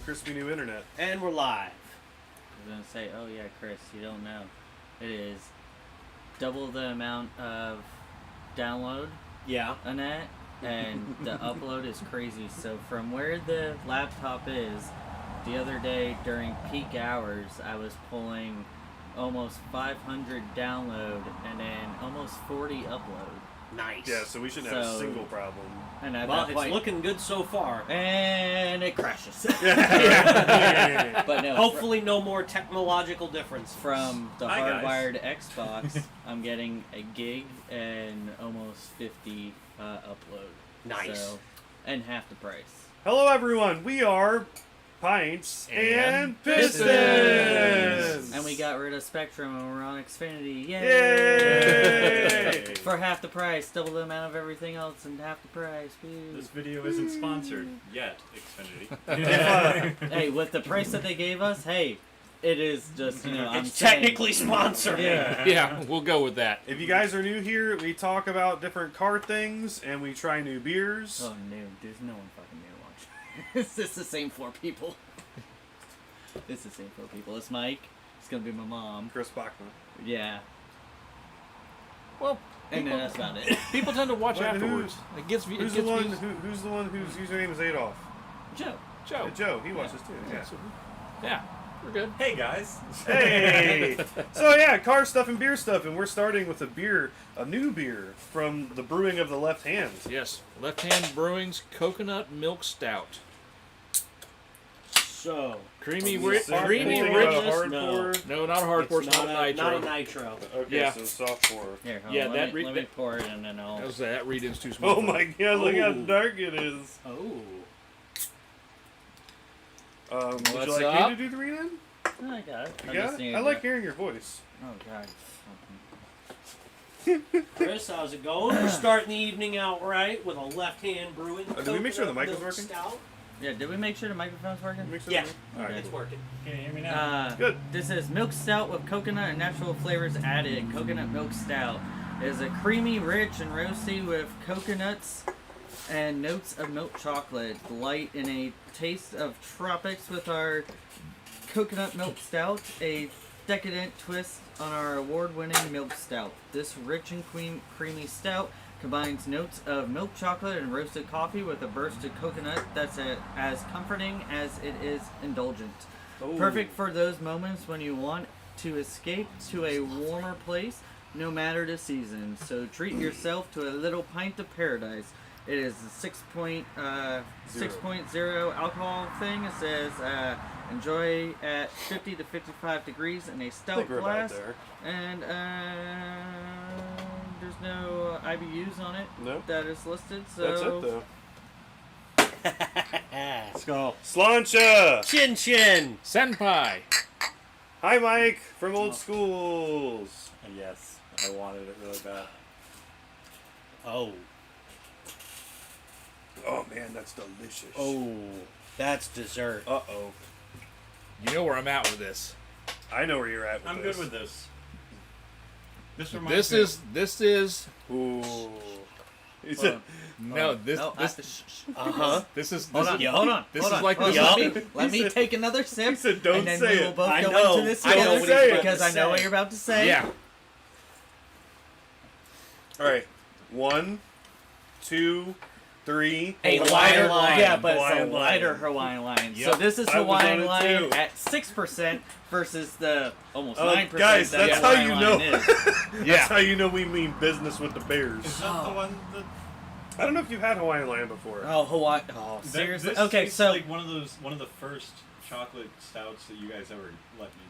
crispy new internet. And we're live. I was going to say, oh yeah, Chris, you don't know. It is double the amount of download on that, and the upload is crazy. So from where the laptop is, the other day during peak hours, I was pulling almost 500 download and then almost 40 upload. Nice. Yeah, so we shouldn't have a single problem. And I've Well, it's looking good so far. And it crashes. But no, Hopefully no more technological difference. from the Hi, guys. hardwired Xbox, I'm getting a gig and almost 50 upload. Nice. So, and half the price. Hello, everyone. We are Pints and Pistons. And we got rid of Spectrum and we're on Xfinity. Yay! Yay! For half the price, double the amount of everything else and half the price. Woo. This video isn't sponsored yet, Xfinity. Hey, with the price that they gave us, hey, it is just, I'm It's saying- technically sponsored. Yeah, we'll go with that. If you guys are new here, we talk about different car things and we try new beers. Oh, no, there's no one fucking new watching. It's just the same four people. It's the same four people. It's Mike. It's gonna be my mom. Chris Bachman. Yeah. Well, And then that's about it. people tend to watch Wait, afterwards. It gets Who's views. the one whose username is Adolf? Joe. Joe. Joe. He watches too. Yeah. Yeah, we're good. Hey guys. Hey! So yeah, car stuff and beer stuff, and we're starting with a new beer from the Brewing of the Left Hand. Yes, Left Hand Brewing's Coconut Milk Stout. So, Creamy, Hard creamy, pour, rich. hard No. pour. No, not a hard pour. It's not a nitro. Not a nitro. Okay, Yeah. so soft pour. Here, hold Yeah, on. that Let me pour it and then I'll... That read-in's too small. Oh my god, look how Oh. dark it is. Oh. Would you What's like up? me to do the read-in? Oh, I got it. You I got just it? need I like to- hearing your voice. Oh, God. Chris, how's it going? We're starting the evening out right with a left-hand brewing. Did we make sure the mic was coconut working? milk stout. Yeah, did we make sure the microphone's working? Make sure Yeah. All right. It's working. Can you hear me now? Good. This is milk stout with coconut and natural flavors added. Coconut milk stout is a creamy, rich, and roasty with coconuts and notes of milk chocolate. Light in a taste of tropics with our coconut milk stout. A decadent twist on our award-winning milk stout. This rich and creamy stout combines notes of milk chocolate and roasted coffee with a burst of coconut that's as comforting as it is indulgent. Perfect for those moments when you want to escape to a warmer place, no matter the season. So treat yourself to a little pint of paradise. It is a 6.0 alcohol thing. It says enjoy at 50 to 55 degrees in a I stout think we're about glass. there. And there's no IBUs on it No? that is listed. So That's it, though. Let's go. Slancha! Chin chin. Senpai. Hi, Mike, from Old Schools. Yes, I wanted it really bad. Oh. Oh, man, that's delicious. Oh. That's dessert. Uh-oh. You know where I'm at with this. I know where you're at with I'm this. good with this. This reminds This is Ooh. Is Hold it? on. no this No, this Uh-huh. this is Hold on, this hold on. this hold is on. like Hold this on. is- Let me take another sip. He said, "Don't and then say we will it." both I go know. into this I know together what he's about because to I know what say. you're about to say. yeah. All right. 1, 2, 3. A lighter Hawaiian line. Yeah, but Hawaiian it's a lighter line. Hawaiian line. Yep. So this is I was Hawaiian on it line too. at 6% versus the almost 9%. Guys, that that's how Hawaiian you line know. is. That's how you know we mean business with the Bears. Is that the one that... I don't know if you've had Hawaiian Lion before. Oh, Hawaii. Oh, seriously? This Okay, tastes so like one of the first chocolate stouts that you guys ever let me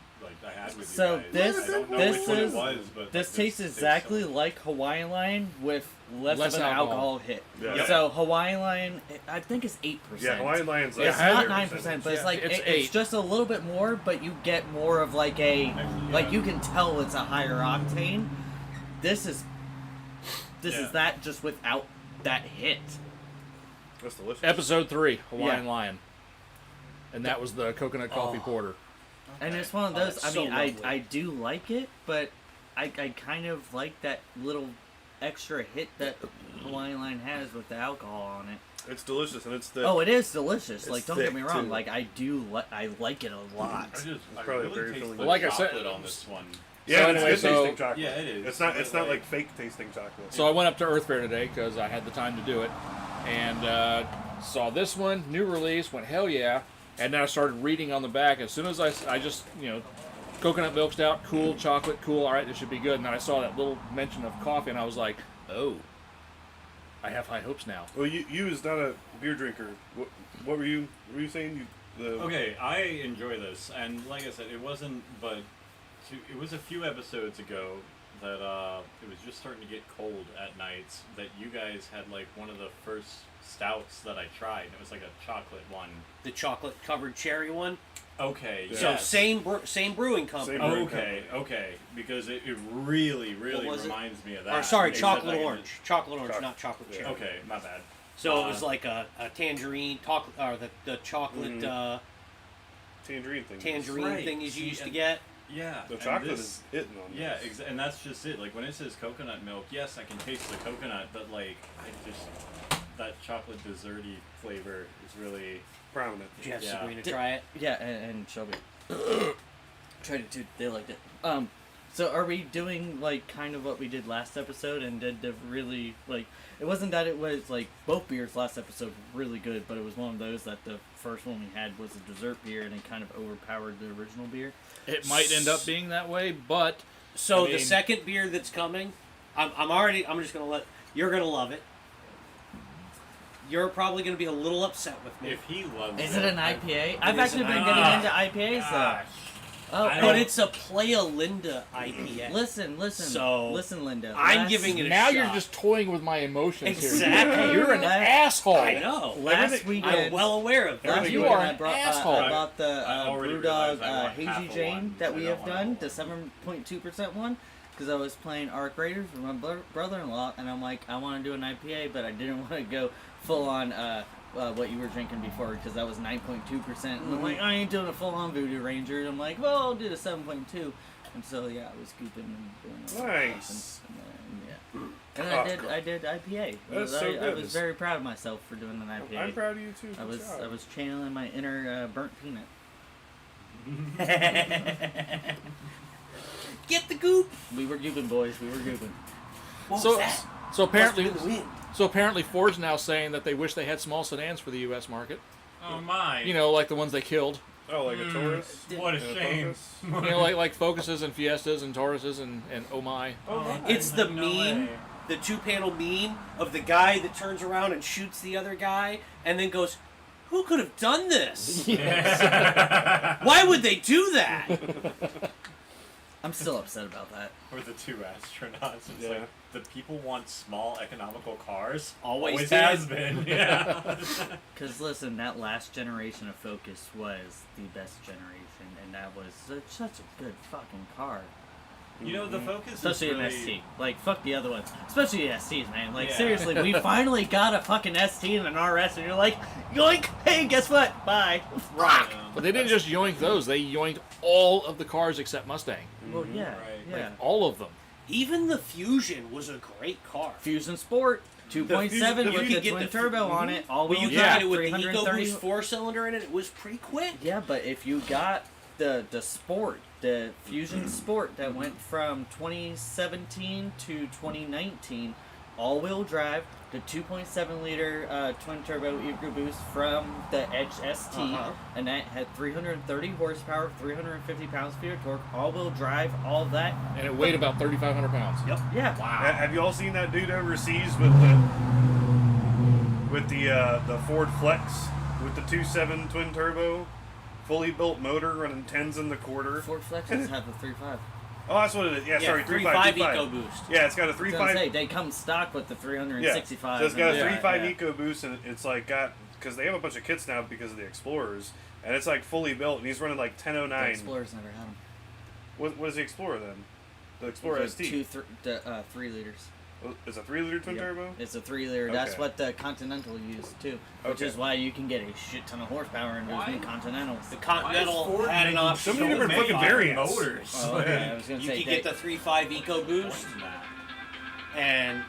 I had with So you guys. this- I don't know this which one is- it was, but this like, tastes tastes exactly so- like Hawaiian line with less Less of an alcohol. alcohol hit. Yeah. So Hawaiian line, I think it's 8%. Yeah, Hawaiian Lion's It's Yeah, not 9%. 9%, but it's Yeah. like It's it's 8. just a little bit more, but you get more of like a Actually, like yeah. you can tell it's a higher octane. This is Yeah. that just without that hit. That's delicious. Episode 3, Hawaiian Yeah. Lion. And that was the coconut coffee porter. And it's one of Oh, those. that's I so mean, lovely. I do like it, but I kind of like that little extra hit that Hawaiian Line has with the alcohol on it. It's delicious, and it's the. Oh, it is delicious. It's Like, don't get me thick, wrong. too. Like, I like it a lot. I probably really very taste filling. the Like I said- chocolate on this one. Yeah, So it's anyway, good so- tasting chocolate. Yeah, it is. It's not. It's not But, like fake tasting chocolate. So I went up to Earth Fair today because I had the time to do it, and saw this one, new release, went hell yeah, and then I started reading on the back. As soon as I just, coconut milk stout, cool, chocolate, cool, all right, this should be good. And then I saw that little mention of coffee, and I was like, oh, I have high hopes now. Well, you is not a beer drinker. What were you? Were you saying? Okay, I enjoy this, and like I said, it wasn't, but it was a few episodes ago that it was just starting to get cold at nights that you guys had like one of the first stouts that I tried. It was like a chocolate one. The chocolate covered cherry one. Okay, Yeah. So yes. same brewing company. Same brewing Okay, because it really What was it? reminds me of that. Or sorry, Except chocolate I can- orange. Chocolate orange, Choc- not chocolate yeah. cherry. Okay, my bad. So it was like a tangerine, or the chocolate tangerine thing. tangerine Right. thing you See, used to and- get. Yeah, The and chocolate this- is hitting on Yeah, this. and that's just it. Like when it says coconut milk, yes, I can taste the coconut, but like that chocolate desserty flavor is really. Prominent. Did you have Yeah. Sabrina try it? Yeah, and Shelby tried it too. They liked it. So are we doing like kind of what we did last episode, and did the really like? It wasn't that it was like both beers last episode were really good, but it was one of those that the first one we had was a dessert beer, and it kind of overpowered the original beer. It might end up being that way, but So I the mean- second beer that's coming, I'm just gonna you're gonna love it. You're probably gonna be a little upset with me. If he loves Is it an IPA? I've is actually an been IPA. getting into IPAs though. Gosh. Oh, I But don't- it's a Playa Linda IPA. listen, So, listen, Linda. I'm giving it a now shot. you're just toying with my emotions Exactly. here. You're an Last- asshole. I know. Last Everything- weekend, I'm well aware of that. last You weekend are I an brought asshole. I bought the I already Brewdog realized I want half Hazy of Jane one. that I we don't have want done, all. the 7.2% one, because I was playing Arc Raiders with my brother-in-law, and I'm like, I want to do an IPA, but I didn't want to go full on what you were drinking before, because that was 9.2%. And I'm like, I ain't doing a full on Voodoo Ranger. And I'm like, well, I'll do the 7.2. And so yeah, I was scooping and doing all that Nice. and I did IPA. That's I so was good. very proud of myself for doing an IPA. I'm proud of you too. I Good was job. I was channeling my inner burnt peanut. Get the goop. We were gooping, boys. We were gooping. What So, was that? so apparently, Must have been the wind. so apparently, Ford's now saying that they wish they had small sedans for the U.S. market. Oh my! You know, like the ones they killed. Oh, like a Taurus. what a And a shame. Focus? You know, like Focuses and Fiestas and Tauruses and oh my. Oh, my. It's the No meme, way. the two-panel meme of the guy that turns around and shoots the other guy, and then goes, "Who could have done this? Why would they do that?" I'm still upset about that. Or the two astronauts. It's Yeah. like the people want small economical cars. Always has did. been. Yeah. Cause listen, that last generation of Focus was the best generation, and that was such a good fucking car. You know the Focus Especially is an really, ST. Like, fuck the other ones. Especially the STs, man. Like, Yeah. seriously, we finally got a fucking ST and an RS, and you're like, yoink! Hey, guess what? Bye. Right. But they didn't just yoink those; they yoinked all of the cars except Mustang. Well, yeah, Right. yeah. Like all of them. Even the Fusion was a great car. Fusion Sport, 2.7 the with Fusion- the twin turbo on it. All Well, wheel you Yeah. got drive, it with the 330. EcoBoost 4-cylinder in it. It was pretty quick. Yeah, but if you got the Sport, the Fusion Sport that went from 2017 to 2019, all-wheel drive, the 2.7 liter twin turbo EcoBoost from the Edge ST, Uh-huh. and that had 330 horsepower, 350 pounds-feet of torque, all-wheel drive, all that. And it weighed about 3,500 pounds. Yep. Yeah. Have you all seen that dude overseas with the Ford Flex with the 2.7 twin turbo, fully built motor running 10s in the quarter? Ford Flexes have the 3.5. Oh, that's what it is. Yeah, sorry, 3.5 3.5. EcoBoost. Yeah, it's got a I was gonna 3.5. say, they come stock with the Yeah, 365. so it's got a and- 3.5 yeah. EcoBoost, and it's like got because they have a bunch of kits now because of the Explorers, and it's like fully built, and he's running like The 1009. Explorer's never had them. What is the Explorer then? The Explorer ST. 3 liters. It's a 3-liter twin Yep. turbo. It's a 3 liter. That's Okay. what the Continental used too, which Okay. is why you can get a shit ton of horsepower in those Why? new Continentals. The Continental had an option. So many different fucking variants. motors. Oh, okay. I was gonna You say could get the 3.5 EcoBoost, and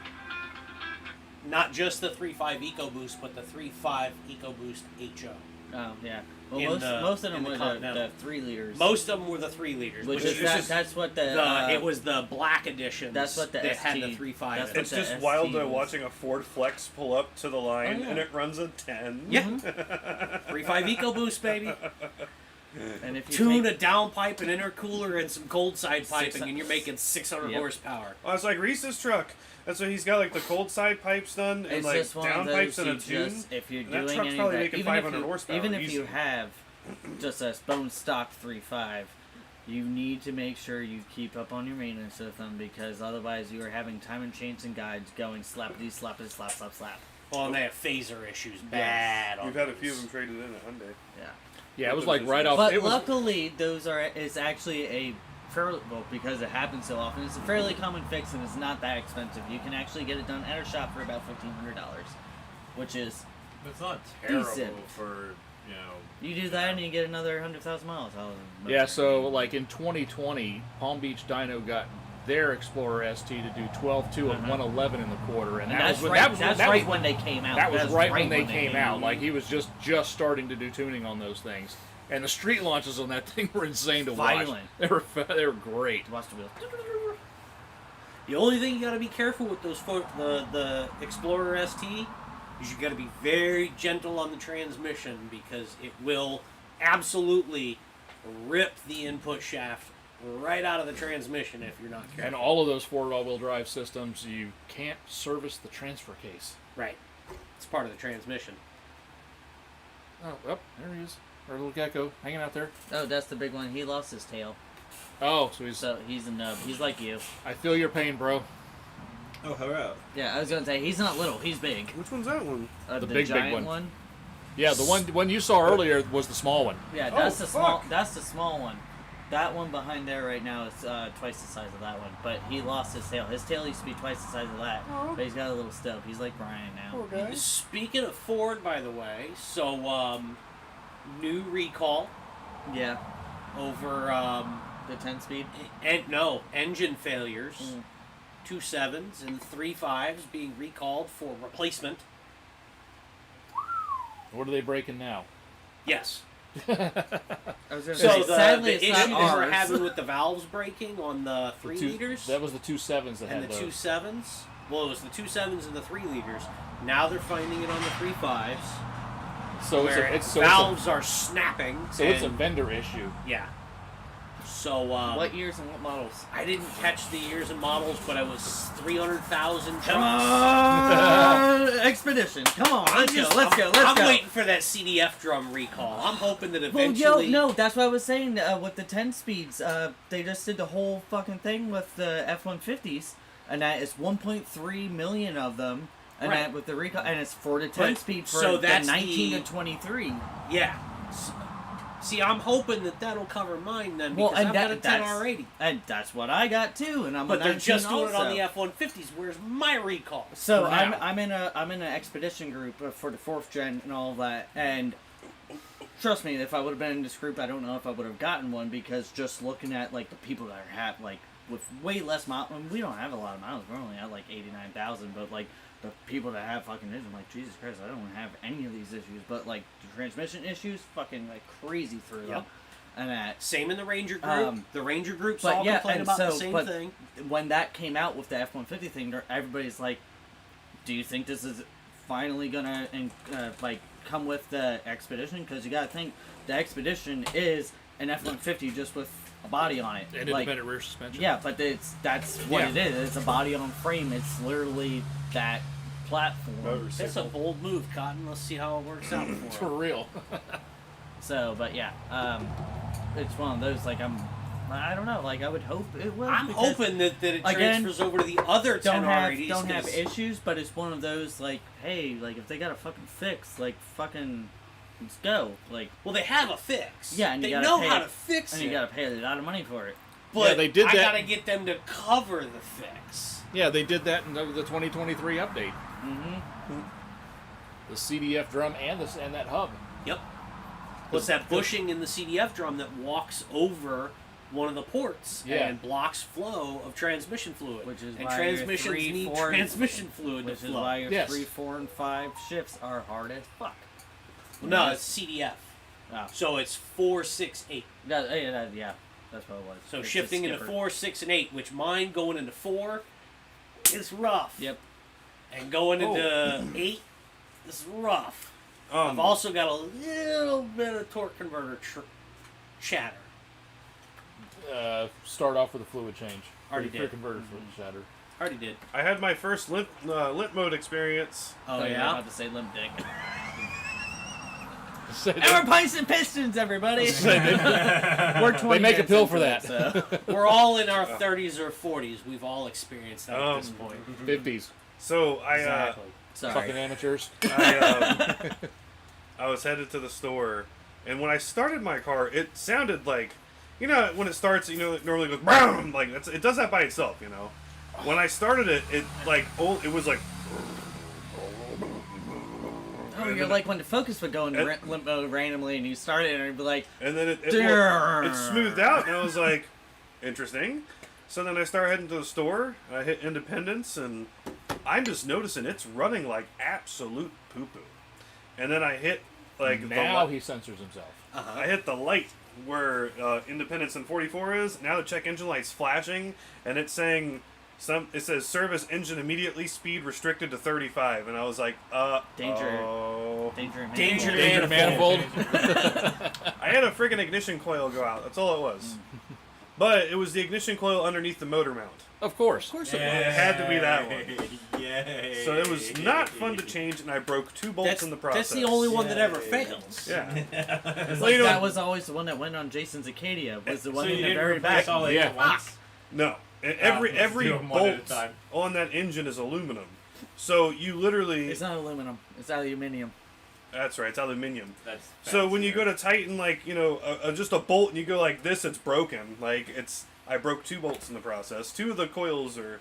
not just the 3.5 EcoBoost, but the 3.5 EcoBoost HO. Oh yeah. Well, In most of in them the were the Continental. 3 liters. Most of them were the 3 liters, which which is is just that's what it was the black editions. That's what the that had ST the 3.5. that's in what it. It's the just ST wild was. watching a Ford Flex pull up to the line, Oh, yeah. and it runs a 10. Yeah. 3.5 EcoBoost, baby. And if you Tune take, a downpipe, an intercooler, and some cold side piping, 600 and you're making 600 Yep. horsepower. Oh, it's like Reese's truck. That's what he's got, like the cold side pipes done, and it's like just one of downpipes those and a you tune. just, if you're And that doing truck's any probably of that, making even 500 if you, horsepower, even if easy. you have just a bone stock 3.5, you need to make sure you keep up on your maintenance with them, because otherwise you are having time and chains and guides going slappity slappity slap slap slap. Well, and they have phaser issues bad. on You've had a those. few of them traded in at Hyundai. Yeah. Yeah, it was like right off. But It was, luckily, those are it's actually a fairly well, because it happens so often. It's a fairly common fix, and it's not that expensive. You can actually get it done at a shop for about $1,500, which is It's not terrible Decent. for, you know. you do that and you get another 100,000 miles. out of the yeah, motor. so like in 2020, Palm Beach Dyno got their Explorer ST to do 12.2 and 111 in the quarter, and And that that's was when, right. that was, That's that right was, when they came out. That was That's right when they came out. Like he was just starting to do tuning on those things, and the street launches on that thing were insane to watch. Violent. They were great. Watch the wheel. The only thing you got to be careful with those the Explorer ST is you got to be very gentle on the transmission, because it will absolutely rip the input shaft right out of the transmission if you're not careful. And all of those Ford all-wheel drive systems, you can't service the transfer case. Right. It's part of the transmission. Oh, there he is. Our little gecko hanging out there. Oh, that's the big one. He lost his tail, Oh, so so he's a nub. He's like you. I feel your pain, bro. Oh, hurrah. Yeah, I was gonna say he's not little. He's big. Which one's that one? The The big giant one. Yeah, the one you saw earlier was the small one. Yeah, Oh, that's the small. fuck. That's the small one. That one behind there right now is twice the size of that one. But he lost his tail. His tail used to be twice the size of that. Oh. But he's got a little stub. He's like Brian now. Poor guy. Speaking of Ford, by the way, so new recall Yeah, over the 10-speed. engine failures. Mm. 2.7s and 3.5s being recalled for replacement. What are they breaking now? Yes. I was gonna So say, sadly, the it's issue not that we're ours. having with the valves breaking on the 3 The two- liters That was the 2.7s that and had the those. 2.7s. Well, it was the 2.7s and the 3 liters. Now they're finding it on the 3.5s. So where it's valves are snapping. it's a and- vendor issue. yeah. So What years and what models? I didn't catch the years and models, but I was 300,000 trucks. Come on, Expedition. Come on, let's go. Let's go. I'm Let's go. waiting for that CDF drum recall. I'm hoping that Well, eventually. no, that's what I was saying with the 10 speeds. They just did the whole fucking thing with the F-150s, and that is 1.3 million of them, and Right. that with the recall, and it's for the 10 But- speed for so the that's 19 the- to 23. Yeah. See, I'm hoping that that'll cover mine then, Well, because and I've got a that's 10R80. and that's what I got too, and I'm But a they're 19 just doing it on also. the F-150s. Where's my recall? So for I'm now? I'm in an expedition group for the 4th gen and all of that, and trust me, if I would have been in this group, I don't know if I would have gotten one, because just looking at like the people that are like with way less miles, we don't have a lot of miles. We're only at like 89,000, but like the people that have fucking issues, I'm like, Jesus Christ, I don't have any of these issues, but like the transmission issues, fucking like crazy through them. Yep. And that Same in the Ranger group. The Ranger groups all but yeah, complain and about the so, same but thing. when that came out with the F-150 thing, everybody's like, do you think this is finally gonna like come with the Expedition? Because you gotta think the Expedition is an F-150 just with a body on it. And Like, independent rear suspension. yeah, but that's what Yeah. it is. It's a body on frame. It's literally that platform. It's a bold move, Cotton. Let's see how it works out for For it. real. So, but yeah, it's one of those, like, I don't know, like, I would hope it will. I'm because hoping that it again, transfers over to the other 10R80s. don't have 'cause- issues, but it's one of those, like, hey, like, if they got a fucking fix, like, fucking, let's go. Like, Well, they have a fix. yeah, and they you gotta know pay how it, to fix and it. you gotta pay a lot of money for it. But Yeah, they did I that- gotta get them to cover the fix. Yeah, they did that in the 2023 update. Mm-hmm. The CDF drum and that hub. Yep. Plus that bushing in the CDF drum that walks over one of the ports Yeah. and blocks flow of transmission fluid. Which is and why transmissions your 3, need 4, transmission fluid to Which is flow. why your Yes. 3, 4, and 5 shifts are hard as fuck. No, it's CDF. Oh. So it's 4, 6, 8. Yeah, that's what it was. So It's a shifting into skipper. 4, 6, and 8, which mine going into 4 is rough. Yep. And going into 8 is rough. Um, I've also got a little bit of torque converter chatter. Start off with a fluid change. Already Free did. converter fluid shatter. Already did. I had my first limp mode experience. Oh, You're yeah? about to say limp dick. Say And they- we're Pints and Pistons, everybody. say they- We're 20 They make a minutes pill into for it, that. so. We're all in our 30s or 40s. We've all experienced that at this point. 50s. So I Exactly. Sorry. Fucking amateurs. I was headed to the store, and when I started my car, it sounded like, you know, when it starts, you know, it normally goes brown, like it does that by itself, you know. When I started it, it was like. Oh, you're like when the focus would go into limp mode randomly, and you start it, and it'd be like, And then it Durr. smoothed out, and I was like, interesting. So then I started heading to the store. I hit Independence, and I'm just noticing it's running like absolute poo-poo. And then I hit like Now the he censors himself. I hit the light where Independence and 44 is. Now the check engine light's flashing, and it's saying it says service engine immediately, speed restricted to 35, and I was like, Danger. oh. danger, man. Danger. Danger manifold. I had a friggin' ignition coil go out. That's all it was. But it was the ignition coil underneath the motor mount. Of course. Of course it It was. had to be that one. Yay. So it was not fun to change, and I broke 2 bolts That's, in the process. that's the only one that ever fails. Yeah. It's Well, like you know- that was always the one that went on Jason's Acadia. Was the So one you in the didn't very replace back. all eight Yeah. at once? No. And every let's do them one at a bolt time. on that engine is aluminum. So you literally... It's not aluminum. It's aluminium. That's right, it's aluminium. That's So when you fancier. go to tighten, like, you know, just a bolt, and you go like this, it's broken. Like, I broke 2 bolts in the process. 2 of the coils are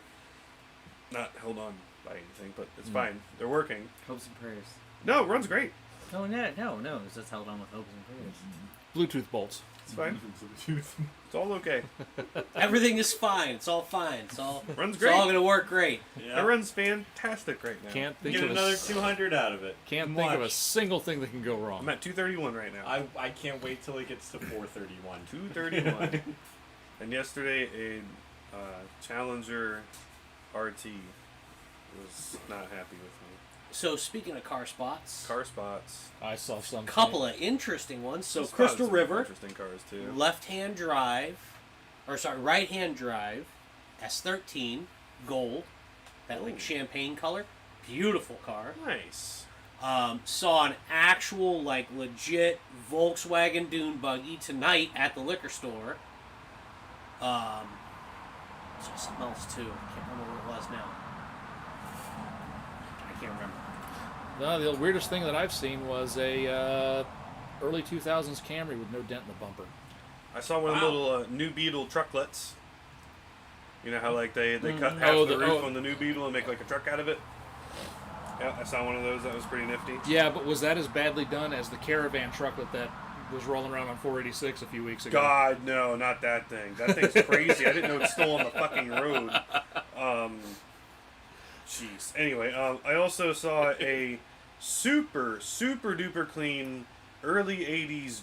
not held on by anything, but it's fine. They're working. Hopes and prayers. No, it runs great. Oh, no. It's just held on with hopes and prayers. Bluetooth bolts. It's fine. It's all okay. Everything is fine. It's all fine. It's all Runs It's great. all gonna work great. It runs fantastic right now. Can't think Get of another a, 200 out of it. can't think of a Watch. single thing that can go I'm wrong. at 231 right now. I can't wait till it gets to 431. 231. And yesterday, a Challenger RT was not happy with me. So speaking of car spots, Car spots. I saw some. couple of interesting ones. So Spotted Crystal some River, Interesting cars too. left-hand drive, right-hand drive, S13, gold, that like Ooh. champagne color, beautiful car. Nice. Saw an actual like legit Volkswagen dune buggy tonight at the liquor store. Saw something else too. I can't remember what it was now. I can't remember. No, the weirdest thing that I've seen was a early 2000s Camry with no dent in the bumper. I saw one of the Wow. little New Beetle trucklets. You know how like they cut Mhm. half Oh, the the- roof oh. on the New Beetle and make like a truck out of it. Yeah, I saw one of those. That was pretty nifty. Yeah, but was that as badly done as the Caravan trucklet that was rolling around on 486 a few weeks ago? God, no, not that thing. That thing's crazy. I didn't know it's still on the fucking road. Jeez. Anyway, I also saw a super duper clean early 80s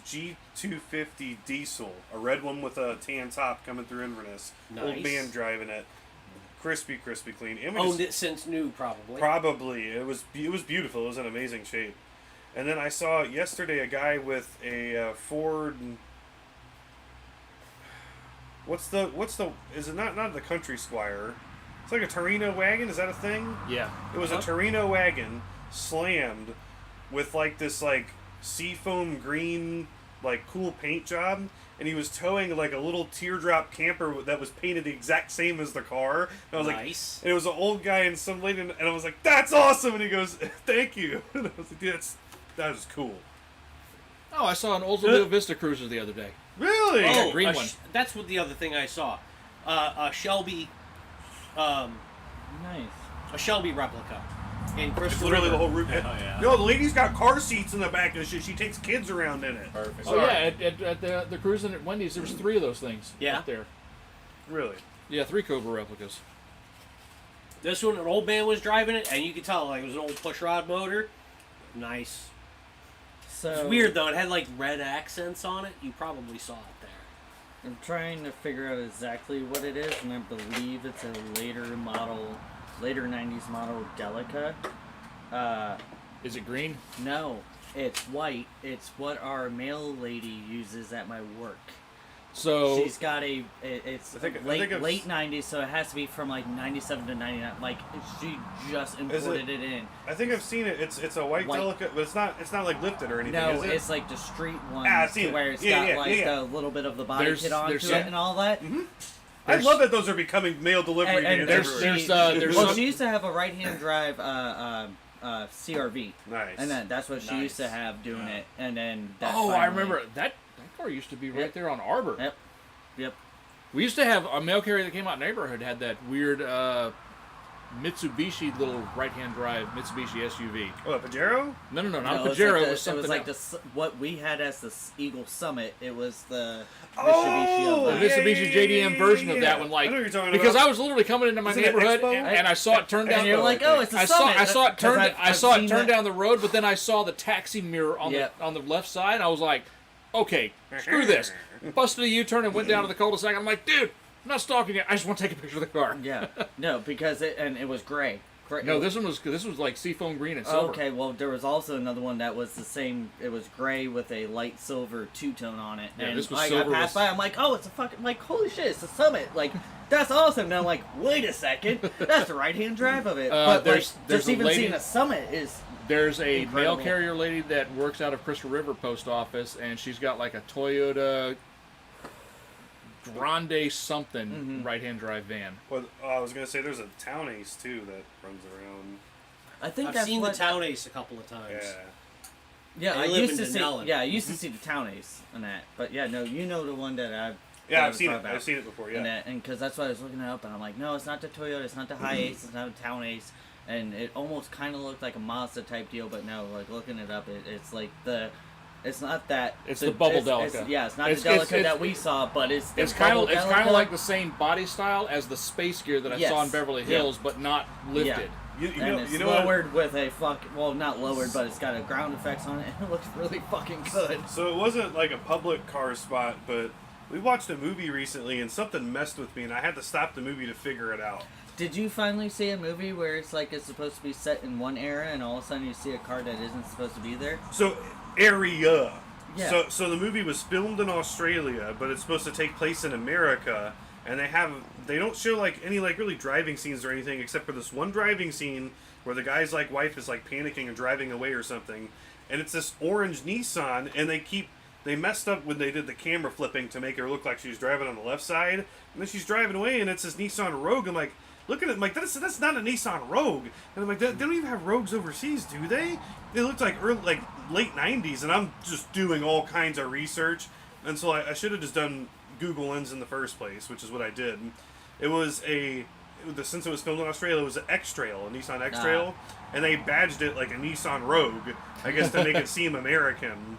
G250 diesel, a red one with a tan top coming through Inverness. Old Nice. man driving it. Crispy clean. And we Owned just- it since new, probably. Probably. It was beautiful. It was in amazing shape. And then I saw yesterday a guy with a Ford. What's the? Is it not the Country Squire? It's like a Torino wagon. Is that a thing? Yeah. It was a Torino wagon slammed with like this like seafoam green like cool paint job, and he was towing like a little teardrop camper that was painted the exact same as the car. And I was Nice. like, and it was an old guy and some lady, and I was like, that's awesome. And he goes, thank you. And I was like, that was cool. Oh, I saw an Oldsmobile Vista Cruiser the other day. Really? Oh, green one. That's what the other thing I saw. A Shelby, Nice. a Shelby replica. in It's Crystal literally River. the whole route. Hell yeah. No, the lady's got car seats in the back and shit. She takes kids around in it. Perfect. Oh yeah, at the cruising at Wendy's, there was 3 of those things. Yeah. Up there. Really? Yeah, 3 Cobra replicas. This one, an old man was driving it, and you could tell like it was an old pushrod motor. Nice. So It's weird though. It had like red accents on it. You probably saw it there. I'm trying to figure out exactly what it is, and I believe it's a later 90s model Delica. Is it green? No, it's white. It's what our mail lady uses at my work. So She's got it's I think late I've- 90s, so it has to be from like 97 to 99. Like she just imported it in. I think I've seen it. It's a white Delica, but it's not like lifted or anything. No, is it? it's like the street one, I've seen it. where it's Yeah, got yeah, like yeah. the little bit of the body There's- kit onto there's it some- and all that. I love that those are becoming mail delivery And vans there's everywhere. there's well, some- she used to have a right-hand drive CRV, Nice. and then that's what she used to Nice. have doing it. And then that Oh, I finally- remember that car used to be right Yep. there on Arbor. Yep. We used to have a mail carrier that came out in the neighborhood had that weird Mitsubishi little right-hand drive Mitsubishi SUV. Oh, a Pajero? No, not No, a it was Pajero. like It was something like else. what we had as the Eagle Summit. It was the Oh, Mitsubishi of The that. Mitsubishi JDM version of that one, like I know what you're talking because about. I was literally coming into my Isn't it neighborhood Expo? and I saw it turn down. And you're like, okay. oh, it's a I Summit. saw it turn. Because I saw it seen turn that- down the road, but then I saw the taxi mirror on Yep. the left side. I was like, okay, screw this. Busted a U-turn and went down to the cul-de-sac. I'm like, dude, I'm not stalking it. I just want to take a picture of the car. Yeah, no, because it was gray. No, this was like seafoam green and silver. Okay, well, there was also another one that was the same. It was gray with a light silver two-tone on it. Yeah, and this was I silver passed with- by. I'm like, oh, it's a fucking like, holy shit, it's a Summit. Like, that's awesome. And I'm like, wait a second, that's the right-hand drive of it. But there's just a even lady- seeing a Summit is There's a Incredible. mail carrier lady that works out of Crystal River Post Office, and she's got like a Toyota Grande something right-hand drive van. Well, I was gonna say there's a Town Ace too that runs around. I think I've that's seen what, the Town Ace a couple of times. Yeah. Yeah, They I live used in to see. Denellen. Yeah, I used to see the Town Ace and that. But yeah, no, you know the one that I've. Yeah, that I've seen was it. about. I've seen it before. And Yeah. that, and because that's what I was looking it up, and I'm like, no, it's not the Toyota, it's not the High Ace, it's not a Town Ace, and it almost kind of looked like a Mazda type deal, but no, like looking it up, it's like it's not that. It's the bubble it's Delica. yeah, it's not It's- the Delica it's- that we saw, but it's the It's kind bubble of Delica. like the same body style as the Space Gear that I saw in Yes. Beverly Yeah. Hills, but not lifted. You and know, it's you know what? lowered with a well, not lowered, but it's got a ground effects on it. It looks really fucking good. So it wasn't like a public car spot, but we watched a movie recently and something messed with me, and I had to stop the movie to figure it out. Did you finally see a movie where it's like it's supposed to be set in one era, and all of a sudden you see a car that isn't supposed to be there? So area. Yeah. So the movie was filmed in Australia, but it's supposed to take place in America, and they don't show like any like really driving scenes or anything except for this one driving scene where the guy's like wife is like panicking and driving away or something, and it's this orange Nissan, and they messed up when they did the camera flipping to make her look like she was driving on the left side, and then she's driving away and it's this Nissan Rogue. I'm like, looking at it, I'm like, that's not a Nissan Rogue, and I'm like, they don't even have Rogues overseas, do they? They looked like late 90s, and I'm just doing all kinds of research, and so I should have just done Google Lens in the first place, which is what I did. It was since it was filmed in Australia, it was an X-Trail, a Nissan X-Trail, and they badged it like a Nissan Rogue, I guess to make it seem American.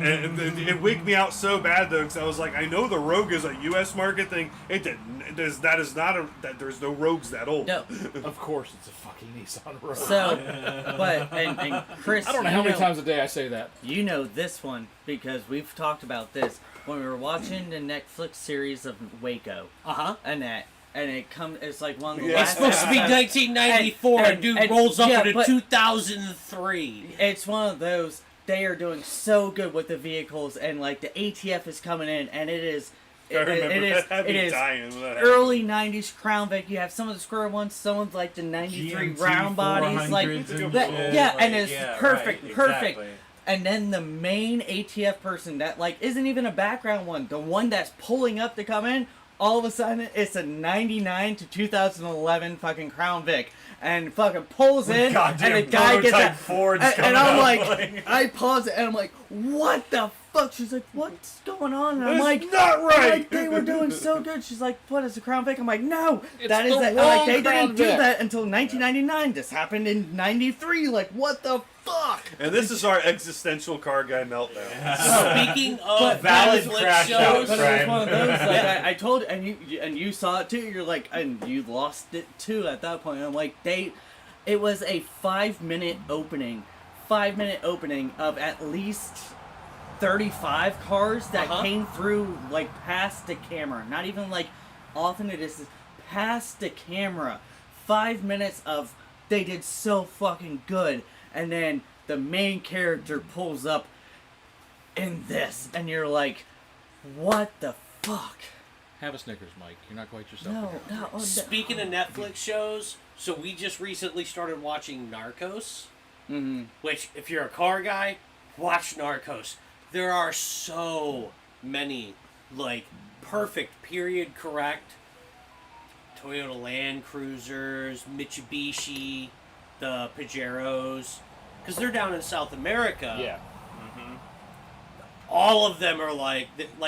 And it wigged me out so bad though, because I was like, I know the Rogue is a U.S. market thing. It didn't. There's no Rogues that old. No. Of course, it's a fucking Nissan Rogue. So, but and Chris, I don't know how many times a day I say that. you know this one because we've talked about this when we were watching the Netflix series of Waco, and it's like one of the Yeah. It's last supposed to be episodes. 1994, and dude rolls up yeah, into but 2003. It's one of those. They are doing so good with the vehicles, and like the ATF is coming in, and it is. I remember It is. that. I'd It be is dying when that happened. early '90s Crown Vic. You have some of the square ones, some of like the '93 GMT round bodies, like 400s and that. shit. Yeah, and it's Yeah, perfect, right, perfect. exactly. And then the main ATF person that like isn't even a background one, the one that's pulling up to come in, all of a sudden it's a 99 to 2011 fucking Crown Vic and fucking pulls in Goddamn and the guy gets prototype out Fords and coming I'm out, like I pause it and I'm like, what the fuck fuck? She's like, what's going on? And I'm That's like, not right. I'm like, they were doing so good. She's like, what is a Crown Vic? I'm like, no, It's that is the it. I'm wrong like, they Crown didn't do Vic. that until 1999. This happened in '93. Like, what the fuck? And this is our existential car guy meltdown. Speaking of valid Netflix crash out, shows, But it was Brian. one of those, like, I told, and you saw it too. You're like, and you lost it too at that point. I'm like, it was a 5-minute opening. 5-minute opening of at least 35 cars that came through, like, past the camera. Not even, like, off in the distance. Past the camera. 5 minutes of, they did so fucking good. And then the main character pulls up in this. And you're like, what the fuck? Have a Snickers, Mike. You're not quite yourself. No, again. no. speaking of Netflix shows, so we just recently started watching Narcos. Mm-hmm. Which, if you're a car guy, watch Narcos. There are so many, like, perfect, period correct Toyota Land Cruisers, Mitsubishi, the Pajeros, because they're down in South America. Yeah. All of them are like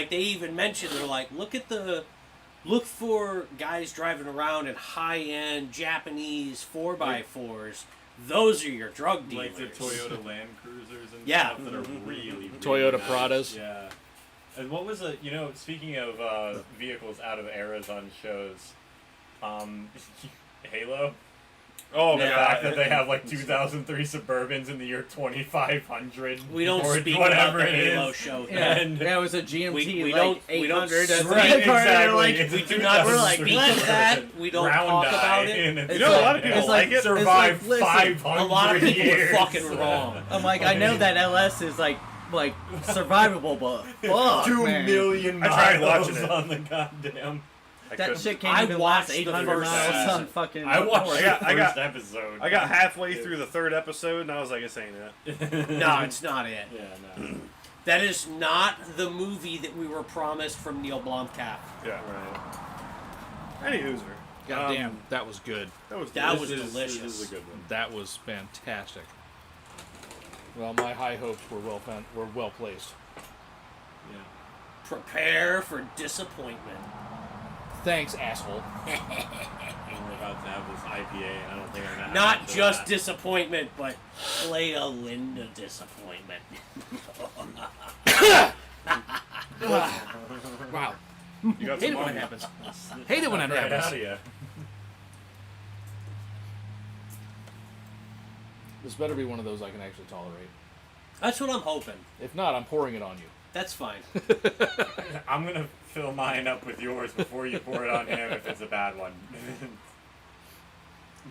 they even mentioned, they're like, look for guys driving around in high-end Japanese 4x4s. Those are your drug dealers. Like the Toyota Land Cruisers and Yeah. stuff that are really Toyota nice. Pradas. Yeah. And what was it? You know, speaking of vehicles out of eras on shows, Halo. Oh, The God. fact that they have like 2003 Suburbans in the year 2500. We don't or speak about whatever the it Halo is. show. Yeah, And that was a GMT, we like don't- we don't 800. That's speak- like, exactly. like, It's We a do not 2003 speak of that. We don't talk Round about eye, it. and it's You know, a lot of like, people it's like like- it. survived listen, 500 A lot of people years. are fucking wrong. I'm like, I know that LS is like survivable, but fuck, 2 man. million I tried miles watching it. on the goddamn. I That couldn't. shit can't I even watched last the 800 first miles season. on fucking. I watched north. the I first got- episode. I got halfway through the 3rd episode, and I was like, "This ain't it." No, it's not it. Yeah, no. That is not the movie that we were promised from Neil Blomkamp. Yeah. Right. Any Hooser. God damn, that was good. That was That delicious. was delicious. This is a good one. That was fantastic. Well, my high hopes were well placed. Yeah. Prepare for disappointment. Thanks, asshole. We're about to have this IPA, and I don't think I'm gonna have Not much of just that. disappointment, but Play a Linda disappointment. Wow. You got Hate some it when on it you. happens. Hate it when that Right out of happens. you. This better be one of those I can actually tolerate. That's what I'm hoping. If not, I'm pouring it on you. That's fine. I'm gonna fill mine up with yours before you pour it on him if it's a bad one.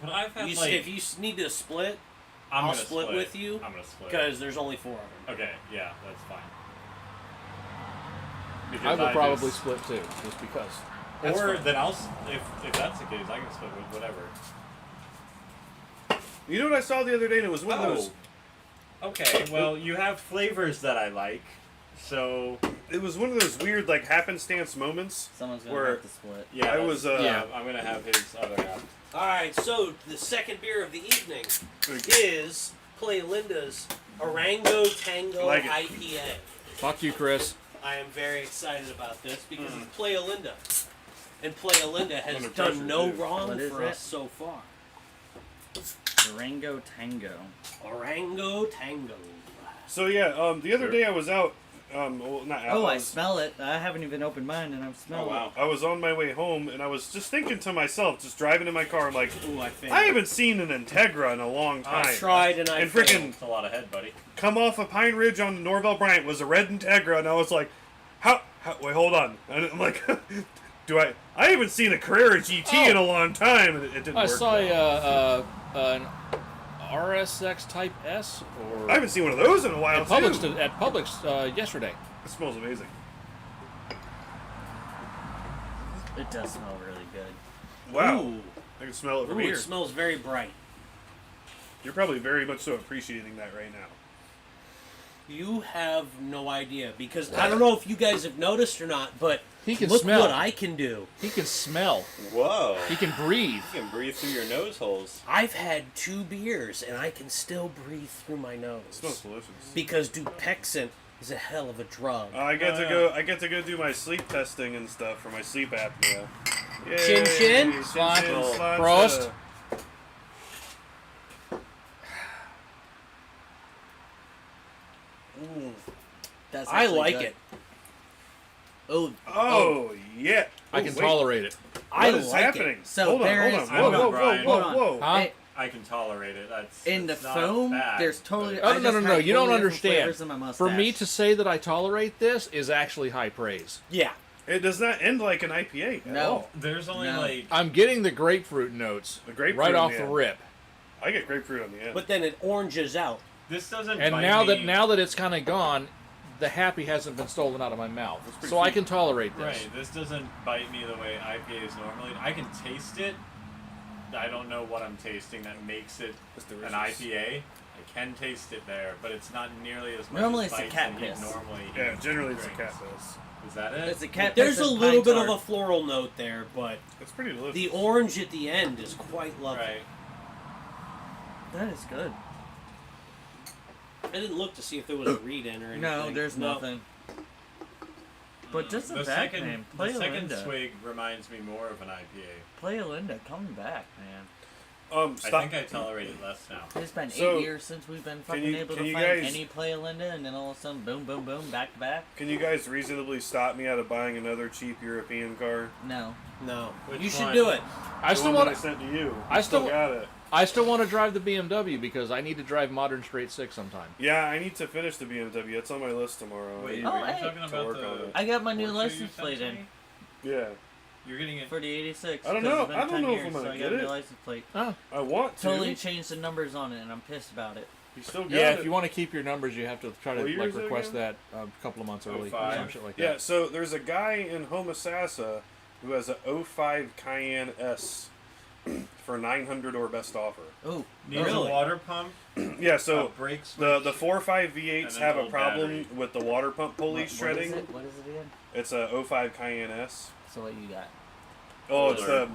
But I've had If you need to split, I'm I'll gonna split with you, I'm gonna split. because there's only 4 of them. Okay, yeah, that's fine. I Because will probably just- split too, just because. That's Or fine. then if that's the case, I can split with whatever. You know what I saw the other day? And it was one of those. Okay, well, you have flavors that I like, so It was one of those weird, like, happenstance moments. Someone's gonna Where- have to split. yeah, I was, yeah. I'm gonna have his other half. Alright, so the second beer of the evening is Play Linda's Orango Tango Like it. IPA. Fuck you, Chris. I am very excied about this because it's Playa Linda. And Playa Linda has Under done pressure, no too. wrong What is for it? us so far. Durango Tango. Orango Tango. So yeah, the other day I was out. Well, not out. Oh, I was, smell it. I haven't even opened mine, and I'm smelling Oh, wow. I was on my way home, and I was just thinking to myself, just driving in my car. I'm like, Ooh, I failed. I haven't seen an Integra in a long time. I tried and I And failed. frickin' It's a lot of head, buddy. come off of Pine Ridge on Norvell Bryant was a red Integra, and I was like, how wait, hold on. And I'm like, I haven't seen a Carrera GT in a long time, and it didn't I work. saw an RSX Type S or I haven't seen one of those in a while, at Publix, too. at Publix yesterday. It smells amazing. it. Does smell really good. Wow. Ooh. I can smell it from Ooh, here. it smells very bright. You're probably very much so appreciating that right now. You have no idea because I don't know if you guys have noticed or not, but He can look smell. what I can do. He can smell. Whoa. He can breathe. You can breathe through your nose holes. I've had 2 beers and I can still breathe through my It nose smells delicious. because Dupexant is a hell of a drug. I get to go. I get to go do my sleep testing and stuff for my sleep apnea. Yay. Chin chin? Slide. slide, Prost. That's I actually like good. it. Oh yeah. I Oh, can wait. tolerate it. I What is like happening? it. So hold on, there hold is- on. hold Whoa, on, whoa, Brian. whoa, Hold whoa, on. whoa. Hey, I can tolerate it. That's in the it's not foam, bad, there's totally. but- Oh, I no, just no, no, had you don't totally different understand. flavors in my mustache. For me to say that I tolerate this is actually high praise. Yeah. It does not end like an IPA at No. all. There's only No. like I'm getting the grapefruit notes The grapefruit right in off the the end. rip. I get grapefruit on the end. But then it oranges out. this doesn't. And bite now me. that it's kind of gone, the happy hasn't been stolen out of my mouth. That's pretty So I sweet. can tolerate this. Right, this doesn't bite me the way IPAs normally. I can taste it. I don't know what I'm tasting that makes it It's an delicious. IPA. I can taste it there, but it's not nearly as much Normally as it's a bites cat than you'd piss. normally eat Yeah, generally it's a drinks. cat piss. Is that it? It's a cat. There's piss a and little pine bit of a tar. floral note there, but It's pretty delicious. the orange at the end is quite lovely. Right. That is good. I didn't look to see if there was a read in or anything. No, there's No. nothing. But just a The back second, name. the Play second Linda. swig reminds me more of an IPA. Play Linda. Coming back, man. I Stop. think I tolerate it less now. It's been So, 8 years since we've been fucking you- able can to you find guys- any Play Linda, and then all of a sudden, boom, boom, boom, back to back. Can you guys reasonably stop me out of buying another cheap European car? No. No. Which You should one? do it. I The still one want that I sent to you. I still- got it. I still want to drive the BMW because I need to drive modern straight six sometime. Yeah, I need to finish the BMW. It's on my list tomorrow. Wait, Oh, are you hey. talking To about work on the? it. I got my new Porsche you license sent plate to in me? Yeah, You're getting it. for the 86. I don't 'cause know. it's been I don't 10 know if years, I'm gonna so I get got a it. new license plate. Oh. I want to. Totally changed the numbers on it, and I'm pissed about it. You still got Yeah, it. if you want to keep your numbers, you have to try to What year like is it request again? that a couple of months early, or 05. some shit like Yeah, that. so there's a guy in Homosassa who has a 05 Cayenne S for 900 or best offer. Ooh. Needs Really? a water pump. Yeah, so brake the switch. 4.5 V8s And then have a a little problem battery. with the water pump pulley What is shredding. it? What is it again? It's a 05 Cayenne S. So what you got? Oh, it's Older. the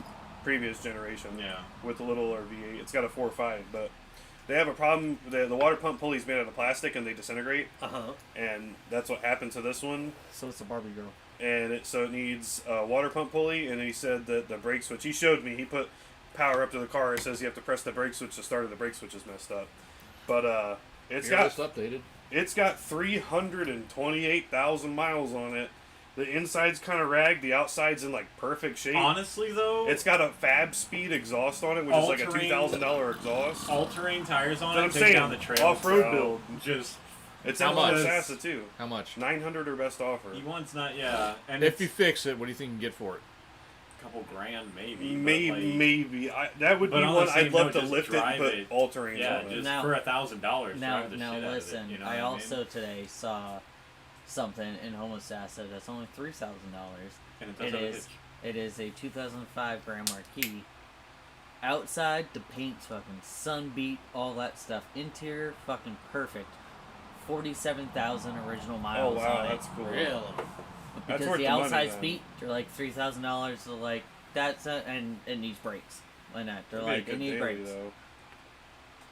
previous generation. Yeah. With the littler V8. It's got a 4.5, but they have a problem. The water pump pulley's made out of plastic and they disintegrate, Uh huh. and that's what happened to this one. So it's a Barbie girl. And it needs a water pump pulley, and he said that the brake switch, he showed me, he put power up to the car, it says you have to press the brake switch to start it, the brake switch is messed up. But it's Your got list updated. 328,000 miles on it. The inside's kind of ragged, the outside's in like perfect shape. Honestly, though, It's got a Fab Speed exhaust on it, which is like a All-terrain- $2,000 exhaust. all-terrain tires on That's it. what I'm Take down saying. the trails, Off-road bro. build. Just It's How in much? Homosassa too. How much? 900 or best offer. he wants not. Yeah, and If it's you fix it, what do you think you can get for it? a couple grand maybe. Maybe, but, like, maybe. That would But be on the one same I'd love note, to just lift it and drive put it. all terrain Yeah, on it. just Now- for $1,000. Now, drive the now shit out listen. of it, you know I what also mean? today saw something in Homosassa that's only $3,000. And it It doesn't is. It is a 2005 Grand Marquis. Outside, the paint's fucking sunbeat, all that stuff. Interior, fucking perfect. 47,000 original Oh miles wow, on it. that's cool. Really? That's Because worth the the money, outside's then. beat, they're like $3,000. So like that's and it needs brakes. And that they're It'd be a like it good needs daily, brakes. though.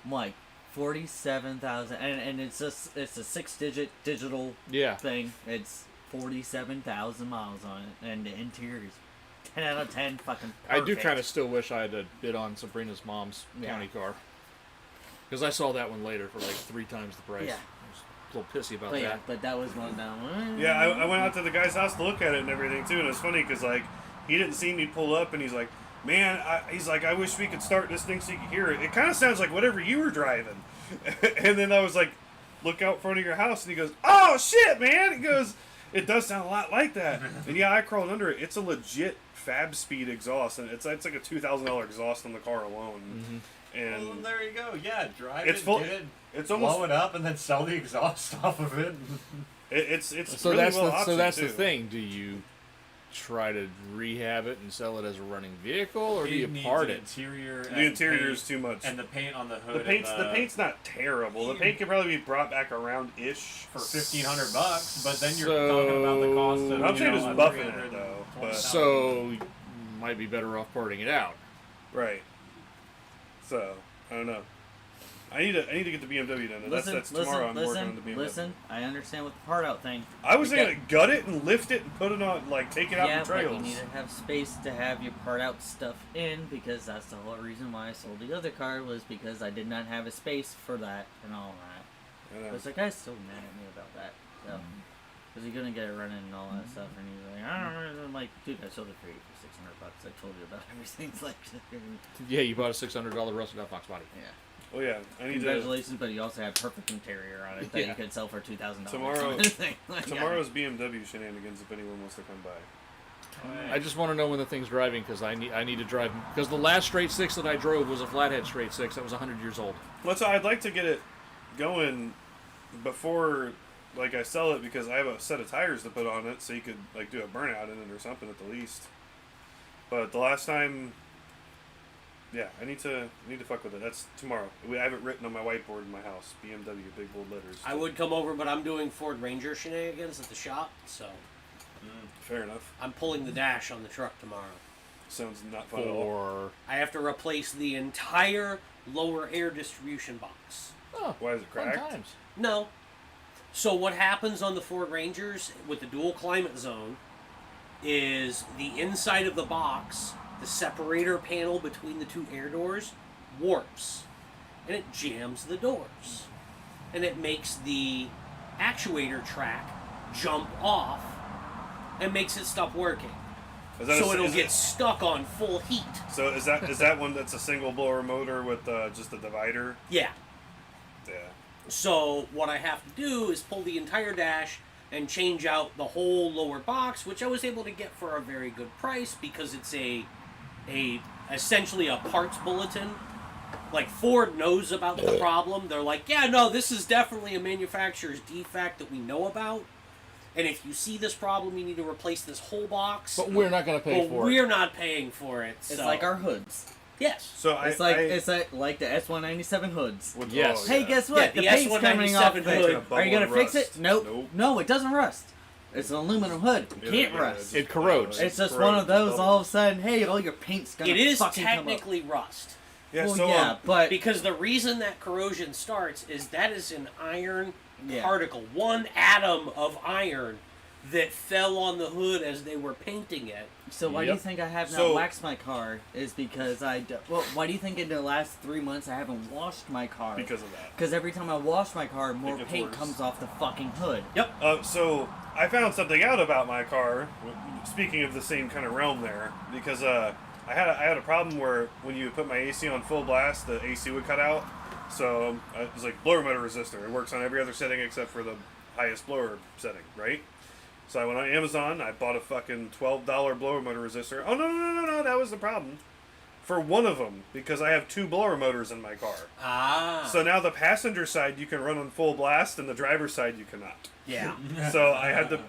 I'm like 47,000, and it's a 6-digit digital Yeah. thing. It's 47,000 miles on it, and the interior is 10 out of 10. Fucking. I do perfect. kind of still wish I had bid on Sabrina's mom's Yeah. county car. Because I saw that one later for like 3 times the price. Yeah. I was a little pissy about But yeah, that. but that was one down. Yeah, I went out to the guy's house to look at it and everything too, and it's funny because like he didn't see me pull up, and he's like, "Man, he's like, I wish we could start this thing so you could hear it. It kind of sounds like whatever you were driving." And then I was like, "Look out front of your house," and he goes, "Oh shit, man!" He goes, "It does sound a lot like that." And yeah, I crawled under it. It's a legit Fab Speed exhaust, and it's like a $2,000 exhaust on the car alone. Mm-hmm. And Well, there you go. Yeah, drive It's it, full- get it, it's blow almost it up, and then sell the exhaust off of it. it's So really that's well the, so optioned, that's too. the thing. Do you try to rehab it and sell it as a running vehicle, or do you needs part an it? Interior The and interior paint, is too much. and the paint on the hood. The paint's not terrible. The paint could probably be brought back around ish for $1,500, but then you're talking about the cost of. I'm saying you just know, buffing it, though, but- $320,000. So you might be better off parting it out. Right. So I don't know. I need to get the BMW done. That's tomorrow. I'm working on the BMW. Listen, I understand with the part out thing. I was gonna gut it and lift it and put it on, like, take it out Yeah, in trails. but you need to have space to have your part out stuff in, because that's the whole reason why I sold the other car, was because I did not have a space for that and all that. I know. Because the guy's still mad at me about that. So, because you're gonna get it running and all that stuff, and he's like, I don't know. I'm like, dude, I sold it for you for $600. I told you about everything. It's like, Yeah, you bought a $600 rusted out Fox body. yeah. Oh yeah, I need Congratulations, but you also have perfect interior on it that you could sell for $2,000. Tomorrow- Like, tomorrow's BMW shenanigans if anyone wants to come by. I just want to know when the thing's driving because I need to drive because the last straight six that I drove was a flathead straight six that was 100 years old. Well, so I'd like to get it going before, like, I sell it, because I have a set of tires to put on it, so you could, like, do a burnout in it or something at the least. But the last time, yeah, I need to fuck with it. That's tomorrow. I have it written on my whiteboard in my house. BMW, big bold letters. I would come over, but I'm doing Ford Ranger shenanigans at the shop, so Fair enough. I'm pulling the dash on the truck tomorrow. Sounds not fun at all. Or I have to replace the entire lower air distribution box. oh, Why is it fun cracked? times. No. So what happens on the Ford Rangers with the dual climate zone is the inside of the box, the separator panel between the two air doors, warps. And it jams the doors. And it makes the actuator track jump off and makes it stop working. Is that So a- it'll is get it- stuck on full heat. So is that one that's a single blower motor with just a divider? Yeah. Yeah. So what I have to do is pull the entire dash and change out the whole lower box, which I was able to get for a very good price because it's a essentially a parts bulletin. Like, Ford knows about the problem. They're like, yeah, no, this is definitely a manufacturer's defect that we know about. And if you see this problem, you need to replace this whole box. But we're not going to pay But for it. we're not paying for it. It's so. like our hoods. Yes. So It's like the S197 hoods. Yes. Hey, guess what? Yeah, the paint's coming off S197 of hood. it. Are you gonna Bubble fix rust. it? Nope. Nope. No, it doesn't rust. It's an aluminum hood. It can't rust. It corrodes. It's just one of those. All of a sudden, hey, all your paint's gonna It is fucking come up. technically rust. Yeah. Well, So yeah, but Because the reason that corrosion starts is that is an iron Yeah. particle, one atom of iron that fell on the hood as they were painting it. so why do you Yep. think I have not So- waxed my car? Is because well, why do you think in the last 3 months I haven't washed my car? because of that. Because every time I wash my car, more gets paint worse. comes off the fucking hood. So I found something out about my car. Speaking of the same kind of realm there, because I had a problem where when you put my AC on full blast, the AC would cut out. So it was like blower motor resistor. It works on every other setting except for the highest blower setting, right? So I went on Amazon. I bought a fucking $12 blower motor resistor. Oh no! That was the problem. For one of them, because I have 2 blower motors in my car. Ah. So now the passenger side you can run on full blast, and the driver's side you cannot. Yeah. So I had to,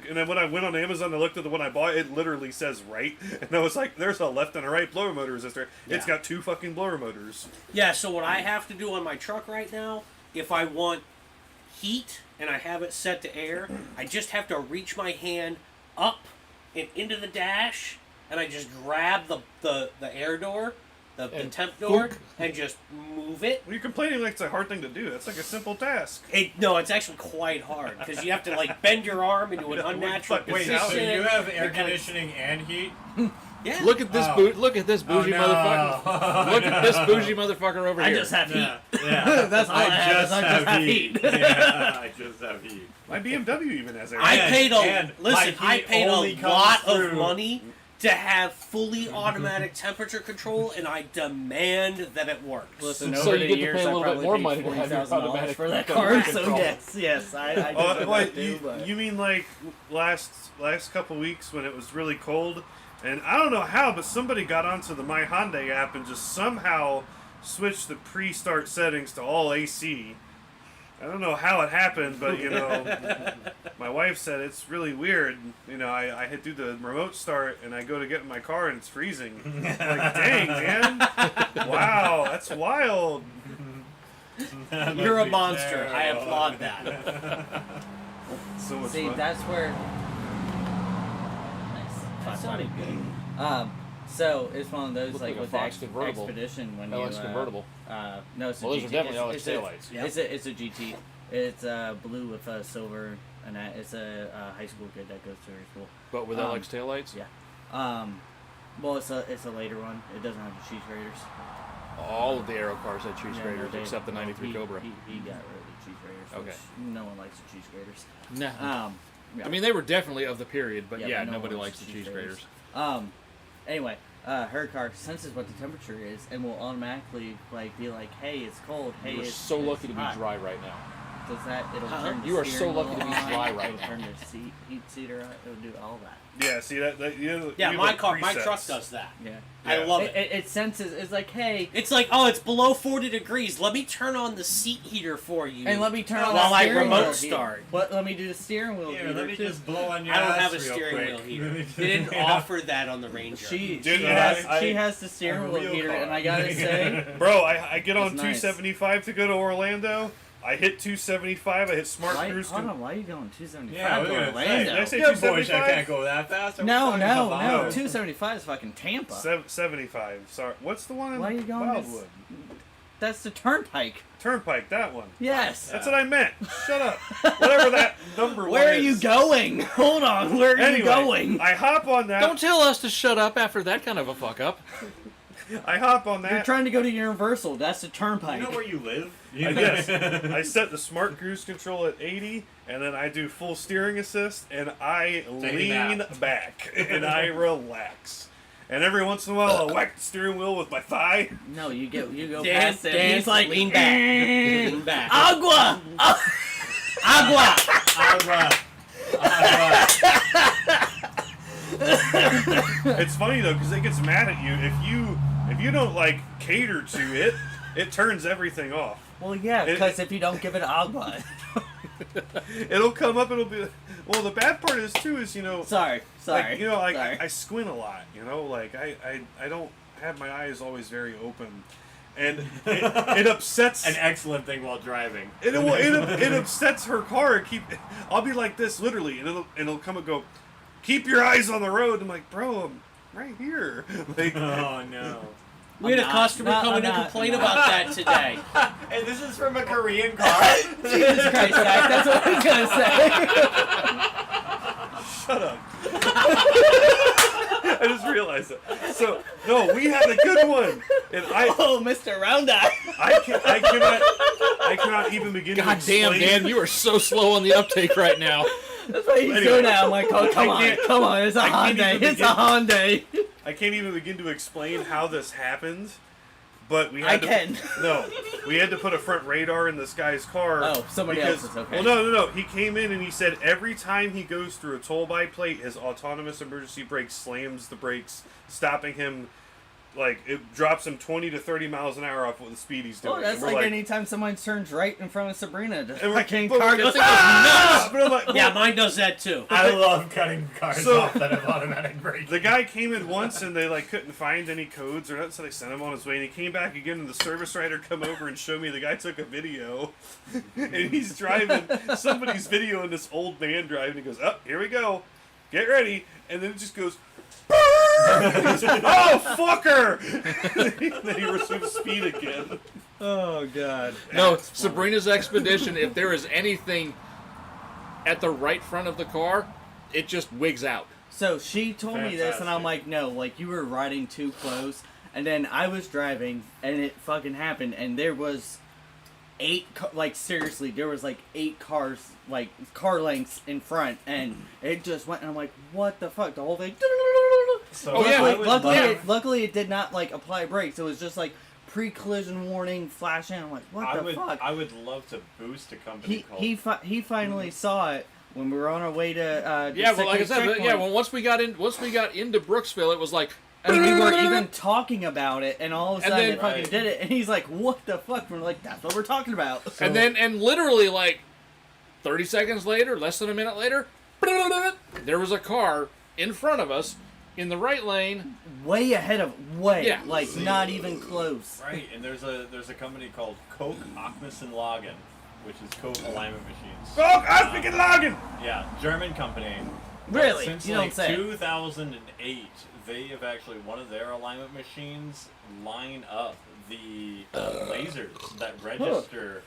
and then when I went on Amazon, I looked at the one I bought. It literally says right, and I was like, "There's a left and a right blower motor resistor. It's Yeah. got 2 fucking blower motors." Yeah, so what I have to do on my truck right now, if I want heat and I have it set to air, I just have to reach my hand up and into the dash, and I just grab the air door, the And temp door, boop. and just move it. Well, you're complaining like it's a hard thing to do. That's like a simple task. No, it's actually quite hard because you have to like bend your arm into an unnatural fucking Wait, Salad. so position. you have air It kinda- conditioning and heat? Yeah. Look at this Look at this bougie no. motherfucker. Look at this bougie motherfucker over I here. just have heat. Yeah. That's all I have is I just have heat. Yeah, I just have heat. My BMW even has air. I And- paid and my I heat paid only a comes lot of through- money to have fully automatic temperature control, and I demand that it works. Listen, So over you the get to years, pay a I little bit probably more paid money to have your $40,000 automatic for that temperature car. So control. yes, I deserve What, that too. But you mean like last couple weeks when it was really cold, and I don't know how, but somebody got onto the My Hyundai app and just somehow switched the pre-start settings to all AC. I don't know how it happened, but you know, my wife said it's really weird. You know, I hit do the remote start and I go to get in my car and it's freezing. I'm like, dang, man! Wow, that's wild. You're a monster. I applaud that. So much see, fun. that's where. Nice. That sounded good. So it's one of those Looks like like a with Fox the convertible. Expedition when LX you convertible. no, it's a Well, those GT. are definitely LX it's taillights. It's a GT. It's blue with silver, and it's a high school kid that goes to her school. But with LX taillights? Yeah. Well, it's a later one. It doesn't have the cheese graters. All of the Aero cars had cheese Yeah, graters no, except the 93 Cobra. He got rid of the cheese graters. Okay. Which no one likes the cheese graters. No. Yeah. I mean, they were definitely of the period, but Yeah, yeah, but no nobody one likes the cheese graters. Anyway, her car senses what the temperature is and will automatically be like, hey, it's cold. Hey, You're it's so lucky to be hot. dry right now. Does that? It'll turn. The You are so steering lucky wheel to be on, dry right it'll now. turn the heat seater on. It'll do all that. Yeah, see that you Yeah, have, my like, car, my presets. truck does that. Yeah. I Yeah. love it. It senses. It's like, hey, It's like, oh, it's below 40 degrees. Let me turn on the seat heater for you. and let me turn on while the I steering remote wheel start. What? Let me do the steering wheel. Here, heater, let me too. just blow on your I don't ass have a real steering quick. wheel Let heater. me They didn't yeah. offer that on the Ranger. She Dude, has the steering I'm a wheel real heater, car. and I gotta say, Bro, I get on It's nice. 275 to go to Orlando. I hit 275. I hit smart why, cruise. hold on, why are you going 275 Yeah, to we're gonna Orlando? Did I say Good boy, 275? I can't go that fast. No, We're no, talking no. about 275 is fucking Tampa. 75. Sorry. What's the one in Why are you going to Wildwood? That's the Turnpike. Turnpike, that one. Yes. That's what I meant. Shut up. Whatever that number Where are one you is. going? Hold on. Where are Anyway, you going? I hop on that. Don't tell us to shut up after that kind of a fuck up. I hop on You're that. trying to go to Universal. That's the You Turnpike. know where you live? I guess. I set the smart cruise control at 80, and then I do full steering assist, and I Take a lean nap. back, and I relax. And every once in a while, I whack the steering wheel with my thigh. No, you go Dance, past it. dance, He's like, lean back. Lean back. Agua! Agua! It's funny though, because it gets mad at you if you don't like cater to it. It turns everything off. Well, yeah, because if you don't give it agua. It'll come up. It'll be. Well, the bad part is too is Sorry. like, like Sorry. I squint a lot. Like I don't have my eyes always very open, and it upsets. An excellent thing while driving. It upsets her car. I'll be like this literally, and it'll come and go. Keep your eyes on the road. I'm like, bro, I'm right here. Like, Oh no. We had a I'm customer not- come in I'm and not- complain I'm not. about that today. And this is from a Korean car. Jesus Christ, Zach, that's what I was going to say. shut up. I just realized it. So no, we had a good one, and Oh, Mr. Round Eye. I cannot even begin to God damn, explain. Dan, you are so slow on the uptake right now. That's what he's Anyway. doing now. I'm like, oh, come I on, it's a I can't Hyundai. even It's a Hyundai. I can't even begin to explain how this happened, but we I had to, can. No, we had to put a front radar in this guy's car. Oh, somebody because, else's, okay. Well, no. He came in and he said every time he goes through a toll-by plate, his autonomous emergency brake slams the brakes, stopping him. Like, it drops him 20 to 30 miles an hour off what the speed he's doing. Oh, that's And we're like anytime someone turns right in front of Sabrina. The And we're- fucking but car the goes, thing was ah! But I'm like, Yeah, well, mine does that too. I love cutting cars So- off that have automatic braking. the guy came in once and they couldn't find any codes or nothing, so they sent him on his way. And he came back again, and the service writer come over and showed me the guy took a video, and he's driving somebody's video in this old man driving. He goes, "Up, here we go, get ready," and then it just goes. He goes, oh fucker! Then he resumes speed again. Oh, God. No, Sabrina's Expedition, if there is anything at the right front of the car, it just wigs out. So she told me this, and I'm Fantastic. like, no, like, you were riding too close. And then I was driving, and it fucking happened, and there was 8, seriously, there was 8 cars, car lengths in front, and it just went, and I'm like, what the fuck? The whole thing. So Oh, yeah, I would love- Luckily, it did not, apply brakes. It was just, pre-collision warning flashing. I'm like, what the fuck? I would love to boost a company called. He finally saw it when we were on our way to the Yeah, well, like I said, checkpoint. well, once we got into Brooksville, it was like, And we were even talking about it, and all of a And sudden then- it fucking Right. did it, and he's like, what the fuck? And we're like, that's what we're talking about. and literally 30 seconds later, less than a minute later, there was a car in front of us in the right lane. Way ahead of, Yeah. not even close. Right, and there's a company called Coke Akmus Lagen, which is Coke alignment machines. Oh, I'm freaking logging. Yeah, German company. Really? Since You like don't say. 2008, they have actually, one of their alignment machines line up the lasers that register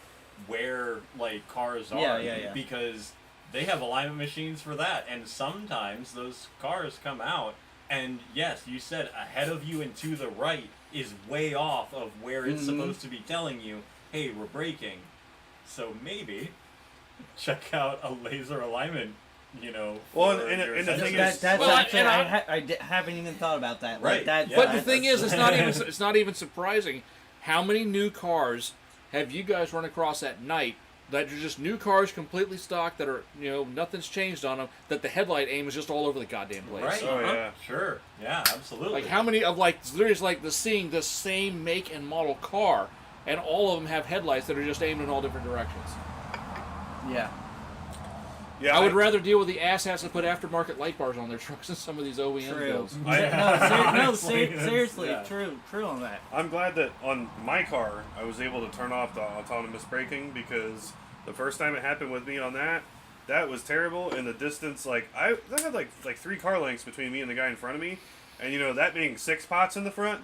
where like cars are. Yeah. Because they have alignment machines for that, and sometimes those cars come out, and yes, you said ahead of you and to the right is way off of where it's supposed to be telling you, hey, we're braking. So maybe check out a laser alignment, Well, for and your the thing sensors. is- That's Well, actually, and haven't even thought about that. Right, Like, that, yeah. But the that- thing is, it's not even surprising how many new cars have you guys run across at night that are just new cars, completely stock, that are nothing's changed on them, that the headlight aim is just all over the goddamn place. Right. Oh, yeah. Sure. Yeah, absolutely. Like how many of there's like seeing the same make and model car, and all of them have headlights that are just aimed in all different directions. yeah. Yeah, I would rather deal with the asshats that put aftermarket light bars on their trucks than some of these OEM True. builds. Seriously, Yeah. true on that. I'm glad that on my car I was able to turn off the autonomous braking, because the first time it happened with me on that was terrible. And the distance, I had like 3 car lengths between me and the guy in front of me, and that being 6 pots in the front,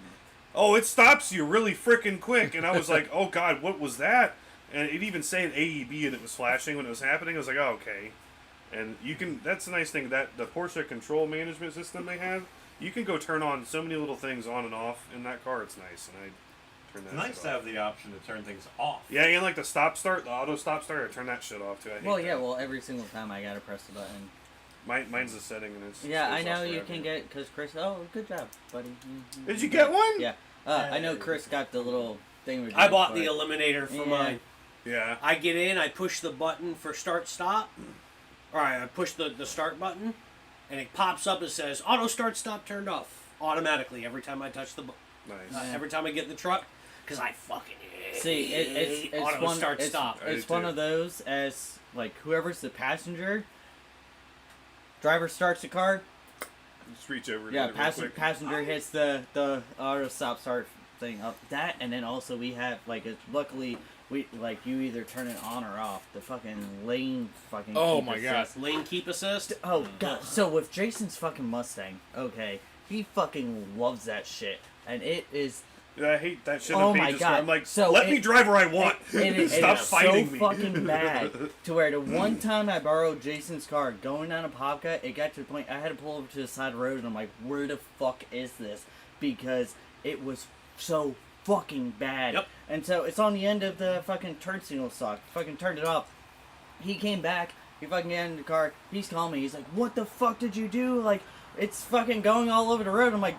oh, it stops you really freaking quick. And I was like, oh god, what was that? And it even said AEB and it was flashing when it was happening. I was like, oh, okay. And that's the nice thing, that the Porsche control management system they have, you can go turn on so many little things on and off in that car. It's nice, and I turn that It's nice shit to off. have the option to turn things off. Yeah, and like the stop start, the auto stop start, I turn that shit off too. I hate Well, that. yeah. Well, every single time I gotta press the button. Mine's a setting, and it's Yeah, I it's know off you forever. can get because Chris. Oh, good job, buddy. Did you get one? Yeah. I know Chris got the little thing. I bought the eliminator for Yeah. mine. Yeah. I get in, I push the button for start stop. All right, I push the start button, and it pops up and says auto start stop turned off automatically every time I touch the Nice. every time I get in the truck, because I fucking hate See, it's auto one start it's, stop. I It's do one too. of those as like whoever's the passenger. Driver starts the car. Just reach over. Yeah, and get it real quick. passenger hits the auto stop start thing up that, and then also we have luckily we you either turn it on or off. The fucking lane fucking. Oh keep my assist. Lane keep assist. Oh god! So with Jason's fucking Mustang, okay, he fucking loves that shit, and it is. Yeah, I hate that shit Oh on my pages God. where I'm like, So let me drive where I want. It Stop is fighting so me. fucking bad to where the one time I borrowed Jason's car going down a Popka, it got to the point I had to pull over to the side of the road, and I'm like, where the fuck is this? Because it was so fucking bad. Yep. And so it's on the end of the fucking turn signal sock. Fucking turned it off. He came back. He fucking got in the car. He's calling me. He's like, what the fuck did you do? Like, it's fucking going all over the road. I'm like,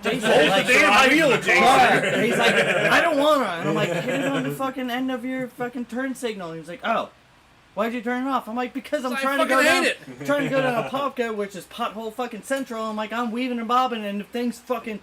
Jason, Hold like, the damn wheel, Jason. car. He's like, I don't want to. And I'm like, hit it on the fucking end of your fucking turn signal. And he's like, oh, why'd you turn it off? I'm like, because I'm I trying to go fucking down, hate trying to go down a Popka, which is pothole fucking central. I'm like, I'm weaving and bobbing, and the thing's fucking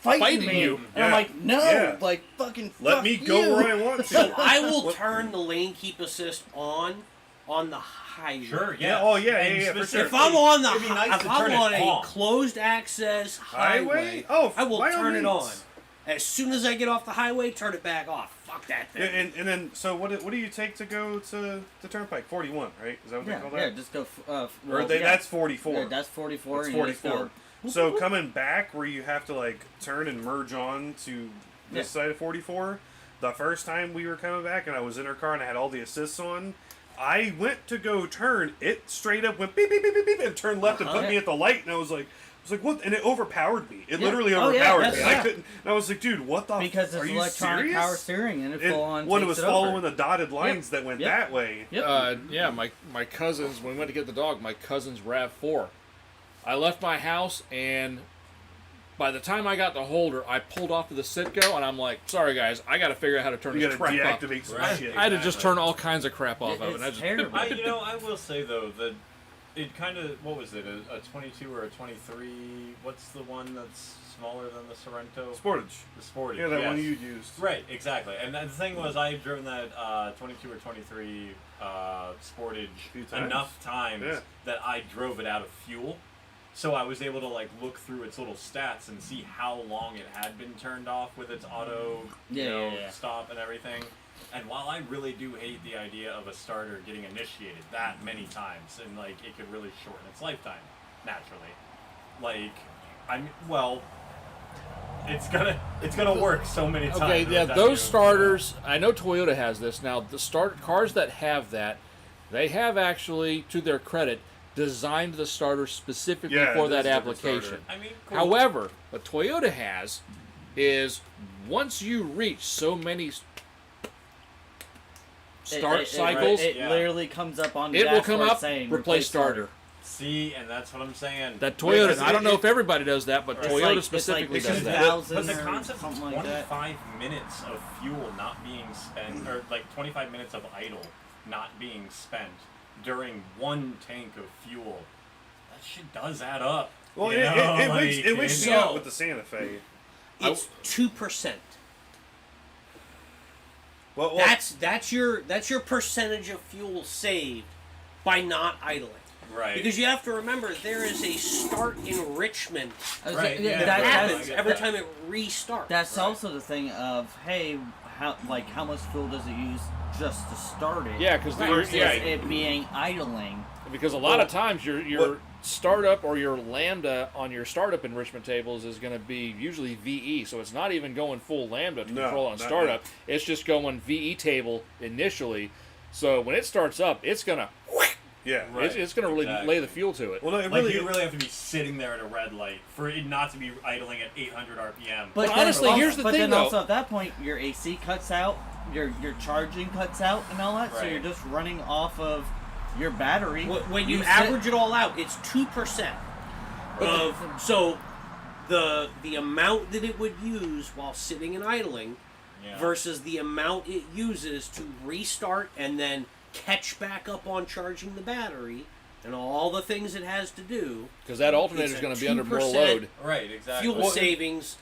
fighting me. you. And I'm Yeah. like, no, Yeah. like fucking. Let fuck me go you. where I want So to. I will turn the lane keep assist on the highway. Sure, Yeah, yeah. oh, yeah, And yeah, for sure. If I'm on the It'd be nice if to I'm turn it on a on. closed access highway, Oh, I will by all turn it on. means. As soon as I get off the highway, turn it back off. Fuck that Yeah, thing. and then, so what do you take to go to the Turnpike? 41, right? Is that what they Yeah, call yeah, that? just go. Or Well, they, yeah. that's 44. Yeah, that's 44. It's and you just 44. go- So coming back where you have to like turn and merge on to this Yeah. side of 44, the first time we were coming back and I was in her car and I had all the assists on, I went to go turn, it straight up went beep beep beep beep beep and turned left and put me at the light, and I was like what? And it overpowered me. It Yeah. literally Oh, yeah, overpowered that's- me. I yeah. couldn't. And I was like, dude, what the? Because are it's you electronic serious? power steering, and it And full on. when it takes was it following over. the dotted lines that went Yep. that way. Yep. Yeah, my cousins, when we went to get the dog, my cousin's RAV4. I left my house, and by the time I got to hold her, I pulled off to the Citgo, and I'm like, sorry guys, I got to figure out how to turn You this gotta crap off. deactivate some Right. shit. I had to just Exactly. turn all kinds of crap off of it. It's And I just, terrible. I will say though that it kind of, what was it, a 22 or a 23? What's the one that's smaller than the Sorrento? Sportage. The Sportage. Yeah, that yes. one you used. Right, exactly. And the thing was, I had driven that 22 or 23 Sportage Few times. enough times Yeah. that I drove it out of fuel. So I was able to like look through its little stats and see how long it had been turned off with its auto Yeah, yeah. stop and everything. And while I really do hate the idea of a starter getting initiated that many times, and like it could really shorten its lifetime, naturally. Like, it's gonna work so many times. Okay, yeah, those starters. I know Toyota has this now. The cars that have that, they have actually, to their credit, designed the starter specifically for that application. I mean, cool. However, what Toyota has is once you reach so many cycles, it literally comes up on the it will come dashboard up, saying replace starter. See, and that's what I'm saying. That Toyota, I don't know if everybody does that, but It's Toyota like- specifically it's like does that. 6,000 But the or concept of something like 25 minutes of fuel not being spent, or like 25 minutes of idle not being spent during one tank of fuel, that shit does add up. Well, you know? it wakes me So- up with the Santa Fe. It's 2%. Well, That's your percentage of fuel saved by not idling. Right. Because you have to remember there is a start enrichment Right, Yeah, yeah. that That's- happens every time it restarts. That's Right. also the thing of, hey, how much fuel does it use just to start it? Yeah, because versus yeah, it being idling. because a lot of times your startup or your lambda on your startup enrichment tables is going to be usually VE, so it's not even going full lambda to No, control on not startup. It's just going VE table initially. So when it starts up, it's going to yeah. Right. it's going to really Exactly. lay the fuel to it. Well, no, it Like, really, you really have to be sitting there at a red light for it not to be idling at 800 RPM. But Well, then honestly, also, here's the but thing, then though. also at that point, your AC cuts out, your charging cuts out, and all that. So Right. you're just running off of your battery. When you sit- average it all out, it's 2% of so the amount that it would use while sitting and idling Yeah. versus the amount it uses to restart and then catch back up on charging the battery and all the things it has to do. Because that alternator is It's a going to be under more 2% load. Right, exactly. Fuel savings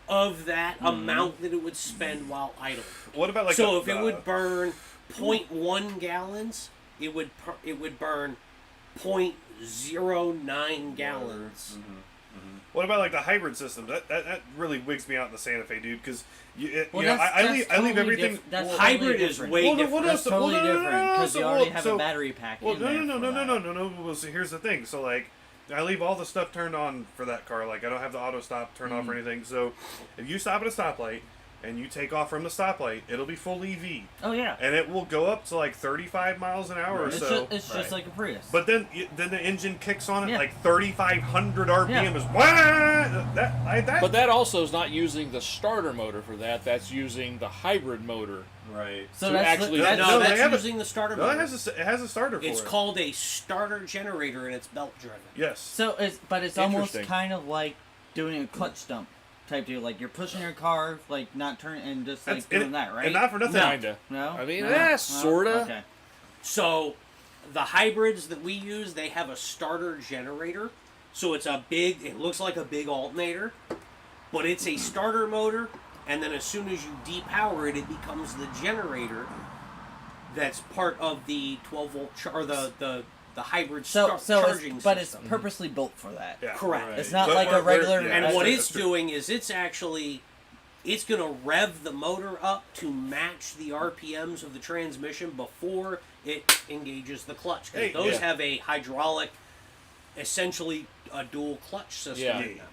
of that amount that it would spend while idling. what about like So the- if it would burn 0.1 gallons, it would burn 0.09 gallons. What about like the hybrid system? That really wigs me out in the Santa Fe, dude. Because Well, I leave totally everything. That's well, Hybrid totally is different. way well, no, different. well, no, That's so- totally well, no, no, different no, because so- you already well, have so- a battery pack Well, in there. no. Well, so here's the thing. So like, I leave all the stuff turned on for that car. Like I don't have the auto stop turned off or anything. So if you stop at a stoplight and you take off from the stoplight, it'll be full EV, Oh yeah. and it will go up to like 35 miles an hour or It's, so. just, it's just Right. like a Prius. But then the engine kicks on it Yeah. like 3,500 RPM Yeah. is what that. But that also is not using the starter motor for that. That's using the hybrid motor. Right. so to that's actually- that's, No, they that's have a- using the starter no, motor. it has a starter for It's it. called a starter generator and it's belt driven. Yes. so it's almost Interesting. kind of like doing a clutch dump type deal. Like you're pushing your car, like not turning and just like That's- doing that, right? And not for nothing. Kinda. No. I mean, No? sorta. Okay. So the hybrids that we use, they have a starter generator. So it looks like a big alternator, but it's a starter motor, and then as soon as you depower it, it becomes the generator that's part of the 12-volt or the hybrid So charging but it's system. purposely built for that. Yeah. Correct. Right. It's not But like a we're- regular. yeah, And that's what true, it's that's true. doing is it's going to rev the motor up to match the RPMs of the transmission before it engages the clutch. 'Cause Hey, those yeah. have a hydraulic, essentially a dual clutch system Yeah. in them.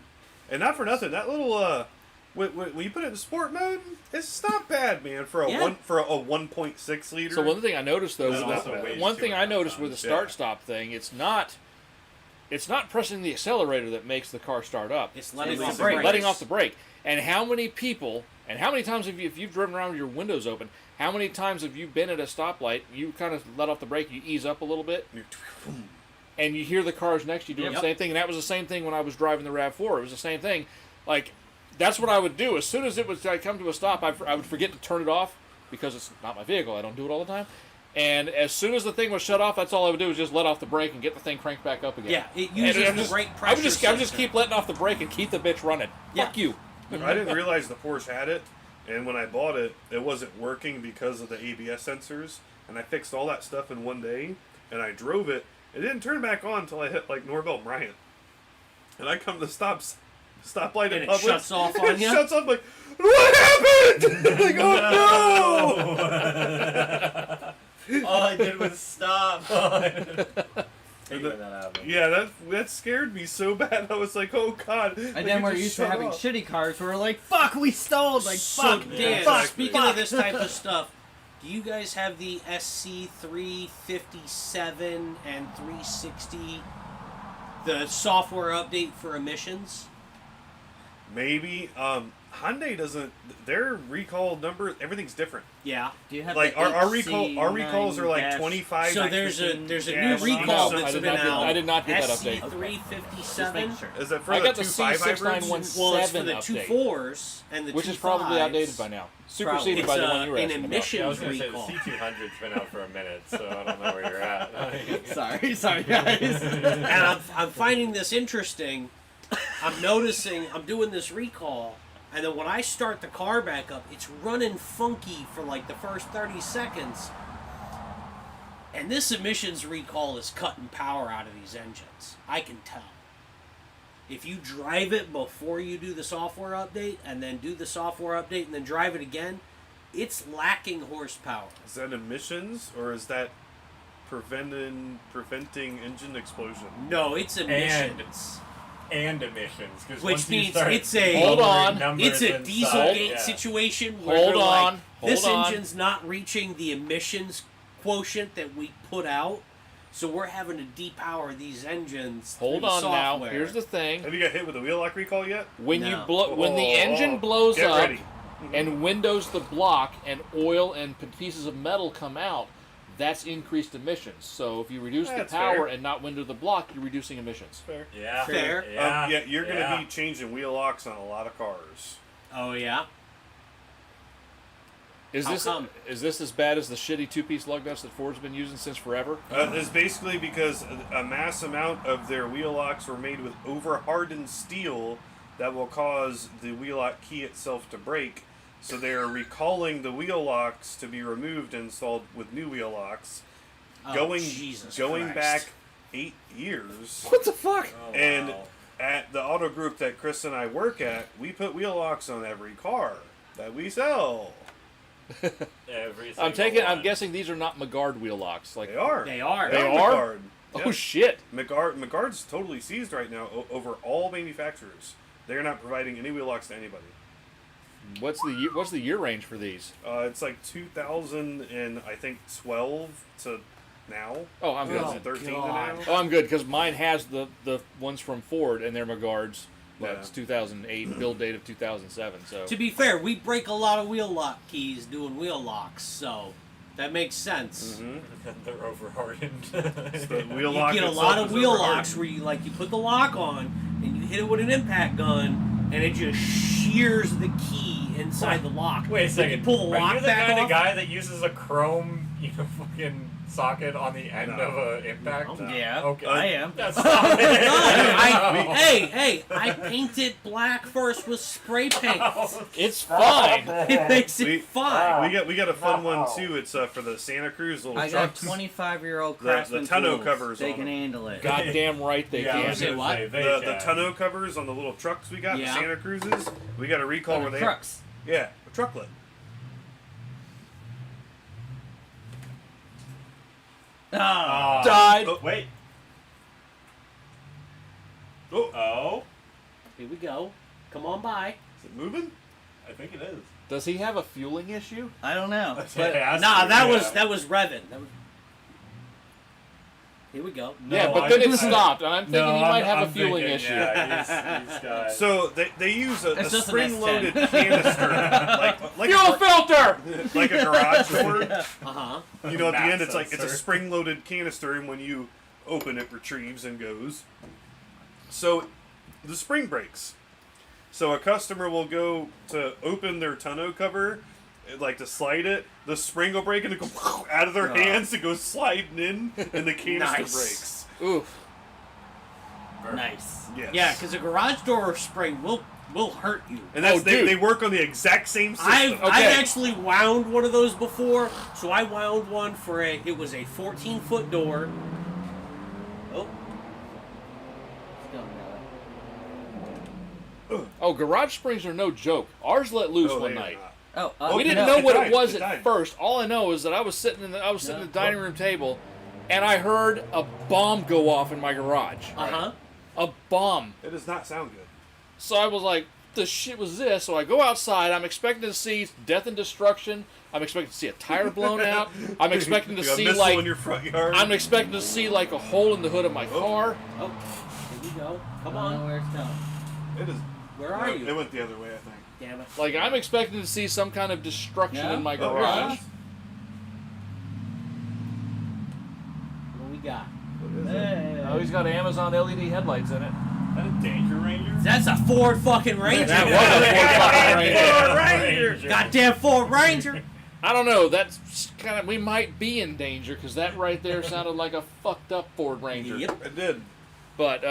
And not for nothing, that little when you put it in sport mode, it's not bad, man, for a Yeah. 1.6 liter. So one thing I noticed though, That's with also the- weighs one thing I 200 noticed with the pounds. start Yeah. stop thing, it's not pressing the accelerator that makes the car start up. It's letting It's off the the brake. brakes. Letting off the brake. And how many people, and how many times have you, if you've driven around with your windows open, how many times have you been at a stoplight, you kind of let off the brake, you ease up a little bit, and you hear the cars next to you doing Yep. the same thing. And that was the same thing when I was driving the RAV4. It was the same thing. Like, that's what I would do. As soon as I come to a stop, I would forget to turn it off because it's not my vehicle. I don't do it all the time. And as soon as the thing was shut off, that's all I would do was just let off the brake and get the thing cranked back up again. Yeah, it And uses I'm the just- brake I pressure would just system. keep letting off the brake and keep the bitch running. Yeah. Fuck you. I didn't realize the Porsche had it, and when I bought it, it wasn't working because of the ABS sensors. And I fixed all that stuff in one day, and I drove it. It didn't turn back on until I hit like Norvell Bryant, and I come to stoplight And in it public. shuts off and on it you? shuts off like, what happened? happened? Like, oh no! All I did was stop. Hate when that happens. Yeah, that scared me so bad. I was like, oh god. And then we're used to having shitty cars where we're like, fuck, we stole. Like, So, fuck, Dan, fuck, speaking fuck. of this type of stuff, do you guys have the SC357 and 360, the software update for emissions? Maybe. Hyundai doesn't. Their recall number, everything's different. Yeah. Do you have Like the our recalls are like HC9 25. So there's a gas new recall No, that's I did been not get- out. I did not get that update. SC357. Sure. Is that for I the got the 2.5 hybrids? Well, it's for C691.7 the update, 2.4s and the 2.5s. which is probably outdated by now. Superseded It's by the one you were an asking about. emission Yeah, I was gonna say the recall. C200's been out for a minute, so I don't know where you're at. Sorry, guys. And I'm finding this interesting. I'm noticing I'm doing this recall, and then when I start the car back up, it's running funky for like the first 30 seconds. And this emissions recall is cutting power out of these engines. I can tell. If you drive it before you do the software update, and then do the software update, and then drive it again, it's lacking horsepower. Is that emissions or is that preventing engine explosion? No, it's emissions. And emissions, because Which once you means start it's a- Hold lowering on. numbers It's a inside, Dieselgate yeah. situation where Hold they're on, like, this hold on. engine's not reaching the emissions quotient that we put out, so we're having to depower these engines. Hold through the on now. software. Here's the thing. Have you got hit with a wheel lock recall yet? When No. you when the engine blows Get up ready. and windows the block and oil and pieces of metal come out, that's increased emissions. So if you reduce That's the power fair. and not window the block, you're reducing emissions. Fair. Yeah. Fair. Yeah. Yeah, you're going to yeah. be changing wheel locks on a lot of cars. Oh yeah. Is How this come? is this as bad as the shitty two-piece lug nuts that Ford's been using since forever? It's basically because a mass amount of their wheel locks were made with over-hardened steel that will cause the wheel lock key itself to break. So they are recalling the wheel locks to be removed and installed with new wheel locks. Oh, Jesus going Christ. back 8 years. What the fuck? Oh, And wow. at the auto group that Chris and I work at, we put wheel locks on every car that we sell. Every I'm single one. guessing these are not Megard wheel locks. Like They are. They are. They are? Megard. Oh Yeah. shit! Megard's totally seized right now over all manufacturers. They're not providing any wheel locks to anybody. What's the year range for these? It's like 2000 and I think 12 to now. Oh, I'm good. 2013 to God. now. Oh, I'm good because mine has the ones from Ford and they're Megards. Yeah. That's 2008 build date of 2007. So To be fair, we break a lot of wheel lock keys doing wheel locks, so that makes sense. They're over-hardened. The wheel You lock get a itself lot of is wheel overhardened. locks where you put the lock on and you hit it with an impact gun and it just shears the key inside the lock. Wait a When second. You pull the Are lock you the back kind off. of guy that uses a chrome, fucking socket on the end No. of a impact? No. Yeah, Okay. I am. That's No, not hey, I painted black first with spray paint. it's fine. It makes We- it fine. We got a fun one too. It's for the Santa Cruz little I got trucks. 25-year-old The Craftsman tonneau tools. covers They on can them. handle it. Goddamn right they Yeah, I can. was Say gonna what? say, they The can. tonneau covers on the little trucks we got, Yeah. the Santa Cruzes. We got a recall Oh, where the they trucks. yeah, a trucklet. Oh. Died. Oh. Wait. Oh, Oh, Here we go. Come on by. is it moving? I think it is. Does he have a fueling issue? I don't know. But It has nah, to, that yeah. was Revin. Here we go. No, yeah, but I- then it I- stopped, and I'm thinking No, he might I'm- have I'm a fueling thinking, issue. Yeah, he's got. So they use a It's just an spring-loaded S10. canister, like Fuel a, filter. like a garage door. Uh-huh. You know, at the end, it's like it's a Sensor. spring-loaded canister, and when you open it, retrieves and goes. So the spring breaks. So a customer will go to open their tonneau cover, like to slide it. The spring will break and it go out of their hands and goes sliding in, and the canister Nice. breaks. Oof. Nice. Yes. Yeah, because a garage door spring will hurt you. And that's Oh, dude. they work on the exact same system. I've Okay. actually wound one of those before. So I wound one for it was a 14-foot door. Oh, It's going that way. Oh, garage springs are no joke. Ours let loose Oh, one they are night. not. We didn't no. know what it was It at died. first. All I know is that I was sitting in the No. the dining room table, and I heard a bomb go off in my garage. Uh-huh. A bomb. It does not sound good. So I was like, the shit was this? So I go outside. I'm expecting to see death and destruction. I'm expecting to see a tire blown out. I'm expecting to Like a see missile like in your front yard. I'm expecting to see like a hole in the hood of my car. Oh, here we go. Come I don't know on. where it's going. It is. Where are It you? went the other way, I think. Damn it. Like I'm expecting to see some kind of destruction Yeah? in my Oh, garage. gosh. What do we got? What is it? Hey. Oh, he's got Amazon LED headlights in it. Is that a Danger Ranger? That's a Ford fucking Ranger. That was a Ford fucking Ranger. Ranger. Goddamn Ford Ranger. I don't know. That's kind of we might be in danger because that right there sounded like a fucked up Ford Ranger. Yep. It did. But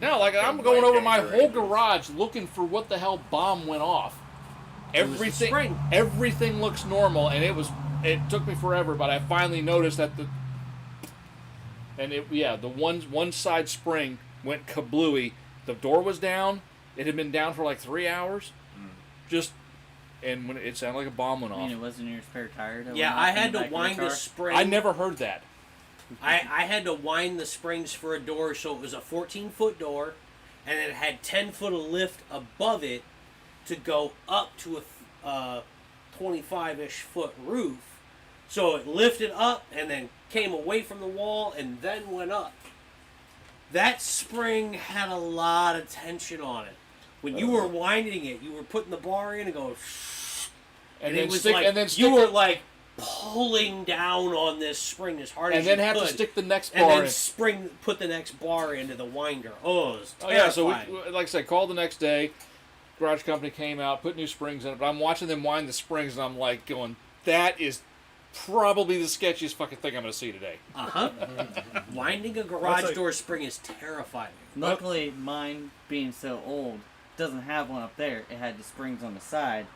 no, like I'm going over my whole garage looking for what the hell bomb went off. It was the spring. Everything looks normal, and it took me forever, but I finally noticed that the one side spring went kablooey. The door was down. It had been down for like 3 hours. And when it sounded like a bomb went I off. mean, it wasn't your spare tire. That Yeah, went off I in had the to back of your wind the car? spring. I never heard that. I had to wind the springs for a door, so it was a 14-foot door, and it had 10-foot of lift above it to go up to a 25-ish foot roof. So it lifted up and then came away from the wall and then went up. That spring had a lot of tension on it. When you were winding it, you were putting the bar in and going, And it then was stick like and then you were like pulling down on this spring as hard as and you then have could. to stick the next And bar then in. put the next bar into the winder. Oh, it was Oh yeah, so terrifying. we, like I said, called the next day. Garage company came out, put new springs in it. But I'm watching them wind the springs, and I'm like going, "That is probably the sketchiest fucking thing I'm going to see today." Uh-huh. Winding a garage like- door spring is terrifying. Luckily, mine being so old doesn't have one up there. It had the springs on the side,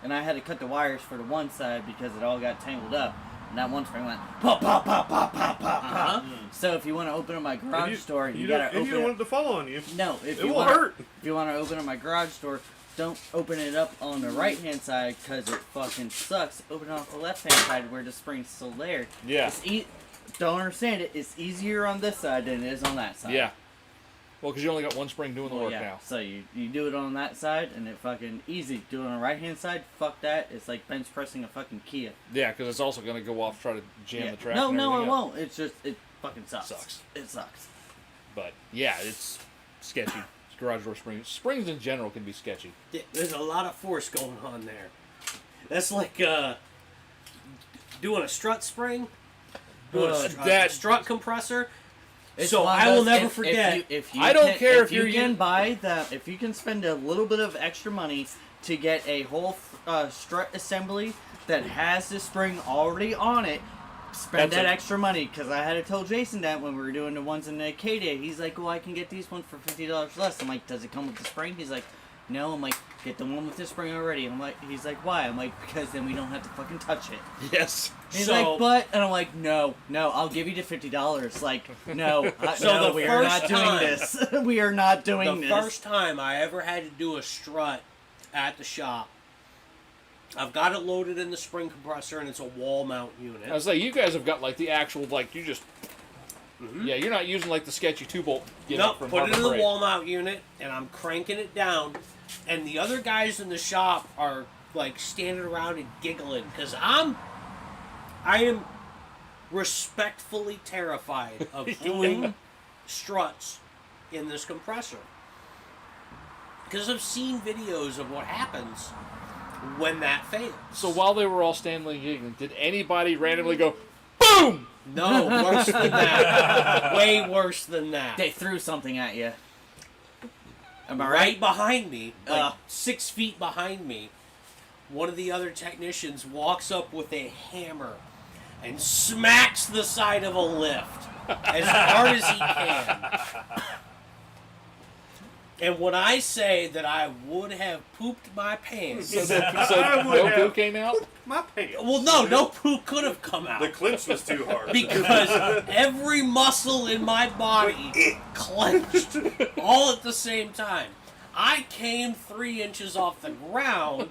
and I had to cut the wires for the one side because it all got tangled up. And that one spring went pop, pop, pop, pop, pop, pop, Uh-huh. pop. So if you want to open up my garage door, you don't- gotta if you open don't it. want it to fall on you. No, if It you will want, hurt. If you want to open up my garage door, don't open it up on the right hand side because it fucking sucks. Open it off the left hand side where the spring's still there. Yeah. Don't understand it. It's easier on this side than it is on that side. Yeah. Well, because you only got one spring doing the Well, work yeah. now. So you do it on that side and it fucking easy. Do it on the right hand side, fuck that. It's like bench pressing a fucking Kia. Yeah, because it's also going to go off, try to jam Yeah. the track. No, and no, it everything else. won't. It's just, it fucking sucks. Sucks. It sucks. But yeah, it's sketchy. Garage door springs. Springs in general can be sketchy. Yeah, there's a lot of force going on there. That's like doing a strut spring, doing a strut compressor. It's So one of I will those- never if forget. I don't care if you you're can using- buy the, if you can spend a little bit of extra money to get a whole strut assembly that has the spring already on it. Spend That's that a- extra money, because I had to tell Jason that when we were doing the ones in the Acadia. He's like, well, I can get these ones for $50 less. I'm like, does it come with the spring? He's like, no. I'm like, get the one with the spring already. I'm like, he's like, why? I'm like, because then we don't have to fucking touch it. Yes. He's So- like, but, and I'm like, no, I'll give you the $50. Like, no, So no, the we are not first doing time- this. We are not doing The this. first time I ever had to do a strut at the shop, I've got it loaded in the spring compressor and it's a wall mount unit. I was like, you guys have got like the actual, like, you just. Yeah, you're not using like the sketchy 2-bolt. Nope, from put it in Harbor the Freight. wall mount unit and I'm cranking it down. And the other guys in the shop are like standing around and giggling because I am respectfully terrified of doing struts in this compressor. Because I've seen videos of what happens when that fails. So while they were all standing there giggling, did anybody randomly go, boom? No, worse than that. Way worse than that. They threw something at you. Am I Right right? behind me, like 6 feet behind me, one of the other technicians walks up with a hammer and smacks the side of a lift as hard as he can. And when I say that I would have pooped my pants, So I would no have- poo came out? My pants. well, no poop could have come out. The clinch was too hard. Because every muscle in my body clenched all at the same time. I came 3 inches off the ground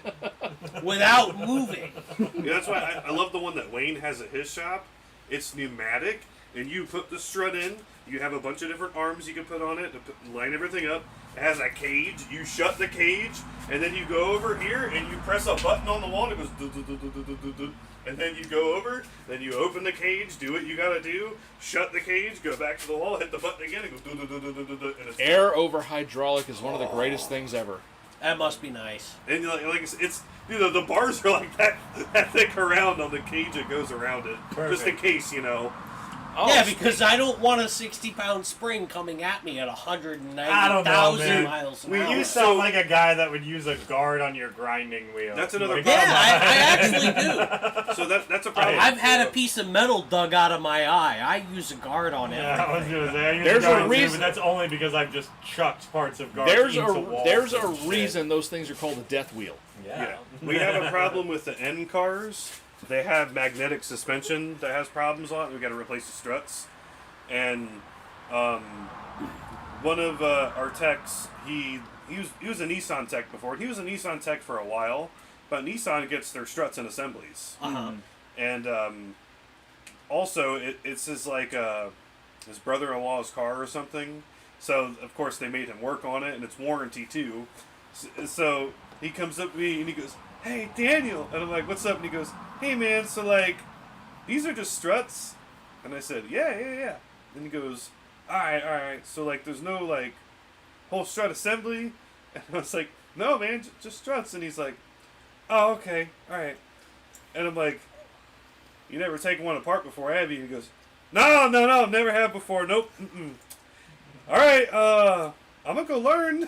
without moving. Yeah, that's why I love the one that Wayne has at his shop. It's pneumatic, and you put the strut in. You have a bunch of different arms you can put on it to line everything up. It has a cage. You shut the cage, and then you go over here and you press a button on the wall, and it goes do, do, do, do, do, do, do. And then you go over, then you open the cage, do what you gotta do, shut the cage, go back to the wall, hit the button again, and go do, do, do, do, do, do, do, and it's Air over hydraulic is one of the greatest things ever. That must be nice. And like it's the bars are like that thick around on the cage that goes around it, just in case, you know. Oh, Yeah, because I don't want a 60-pound spring coming at me at I don't know, 190,000 man. miles an We hour. You sound like a guy that would use a guard on your grinding wheel. That's another Like, problem. Yeah, I actually do. So that's a problem. I've had a piece of metal dug out of my eye. I use a guard on Yeah, I was everything. gonna say, I use There's a guard too, reason- but that's only because I've just chucked parts of guard There's into a walls there's a and shit. reason those things are called a death wheel. Yeah. We have a problem with the N cars. They have magnetic suspension that has problems on it. We got to replace the struts. And one of our techs, he was a Nissan tech before. He was a Nissan tech for a while, but Nissan gets their struts in assemblies. Uh-huh. And also, it's his his brother-in-law's car or something. So of course they made him work on it, and it's warranty too. So he comes up to me and he goes, "Hey Daniel," and I'm like, "What's up?" And he goes, "Hey man, so like, these are just struts?" And I said, "Yeah." And he goes, all right. So like, there's no like whole strut assembly?" And I was like, "No man, just struts." And he's like, "Oh okay, all right." And I'm like, "You never taken one apart before, have you?" And he goes, No, never have before. Nope. Mm-mm. All right, I'm gonna go learn. You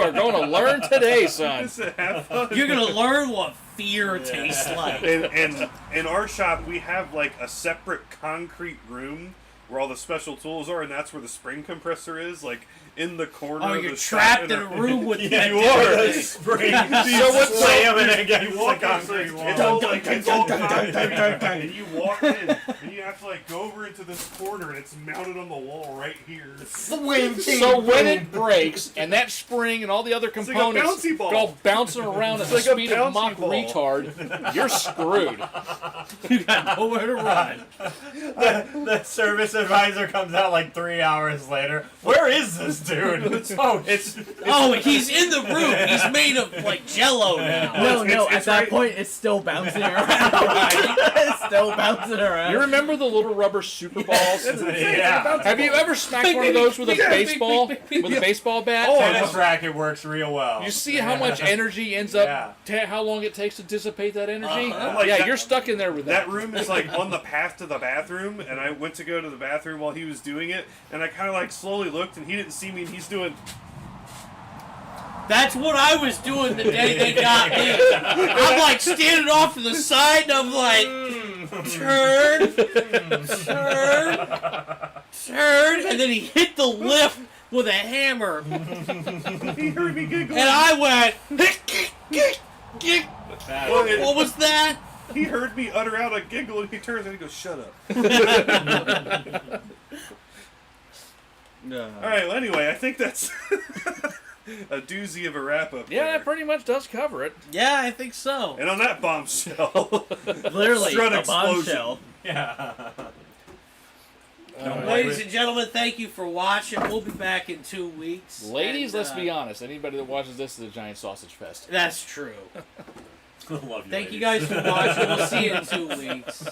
are going to learn today, son. Have fun. You're going to learn what fear tastes like. And in our shop, we have like a separate concrete room where all the special tools are, and that's where the spring compressor is, like in the corner. Oh, of you're the trapped shop in a room with You that are. Spring. So what's slamming against You the walk concrete in, wall. it's all like it's all concrete, and you walk in, and you have to like go over into this corner, and it's mounted on the wall right here. So when it breaks, and that spring and all the other like a components bouncy ball. go bouncing around at the like a speed of Mach bouncy ball. retard, you're screwed. You got nowhere to run. The service advisor comes out like 3 hours later. Where is this dude? Oh, he's in the room. He's made of like Jello now. No, it's at that right- point, it's still bouncing around. It's still bouncing around. You remember the little rubber super balls? Yeah. Have you ever smacked one of those with a baseball with a baseball bat? Tennis racket works real well. You see how much energy ends up, Yeah. how long it takes to dissipate that energy? Like Yeah, that- you're stuck in there with that. That room is like on the path to the bathroom, and I went to go to the bathroom while he was doing it, and I kind of like slowly looked, and he didn't see me, and he's doing. That's what I was doing the day they got me. I'm like standing off to the side, and I'm like, turn, and then he hit the lift with a hammer, He heard me giggling. and I went, Well, what was that? he heard me utter out a giggle, and he turns and he goes, "Shut up." All right. Well, anyway, I think that's a doozy of a wrap up. Yeah, there. that pretty much does cover it. Yeah, I think so. And on that bombshell, Literally, strut a explosion. bombshell. Ladies and gentlemen, thank you for watching. We'll be back in 2 weeks. Ladies, And, let's be honest. Anybody that watches this is a giant sausage fest. That's true. Love you, Thank you ladies. guys for watching. We'll see you in 2 weeks.